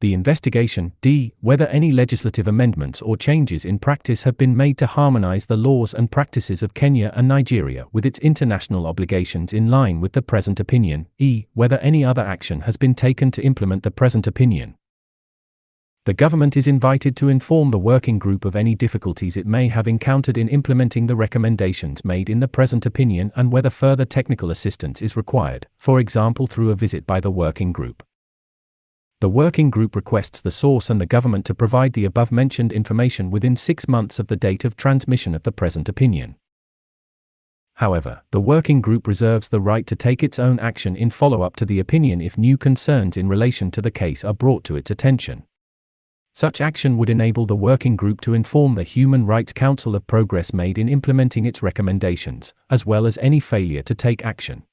the investigation, d. Whether any legislative amendments or changes in practice have been made to harmonize the laws and practices of Kenya and Nigeria with its international obligations in line with the present opinion, e. Whether any other action has been taken to implement the present opinion. The government is invited to inform the working group of any difficulties it may have encountered in implementing the recommendations made in the present opinion and whether further technical assistance is required, for example through a visit by the working group. The working group requests the source and the government to provide the above-mentioned information within 6 months of the date of transmission of the present opinion. However, the working group reserves the right to take its own action in follow-up to the opinion if new concerns in relation to the case are brought to its attention. Such action would enable the working group to inform the Human Rights Council of progress made in implementing its recommendations, as well as any failure to take action.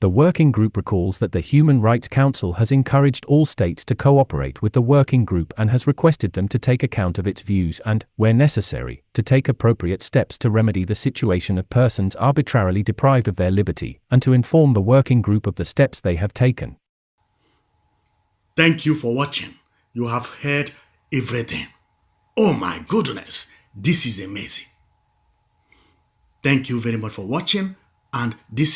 The working group recalls that the Human Rights Council has encouraged all states to cooperate with the working group and has requested them to take account of its views and, where necessary, to take appropriate steps to remedy the situation of persons arbitrarily deprived of their liberty, and to inform the working group of the steps they have taken. Thank you for watching. You have heard everything. Oh my goodness, this is amazing. Thank you very much for watching, and this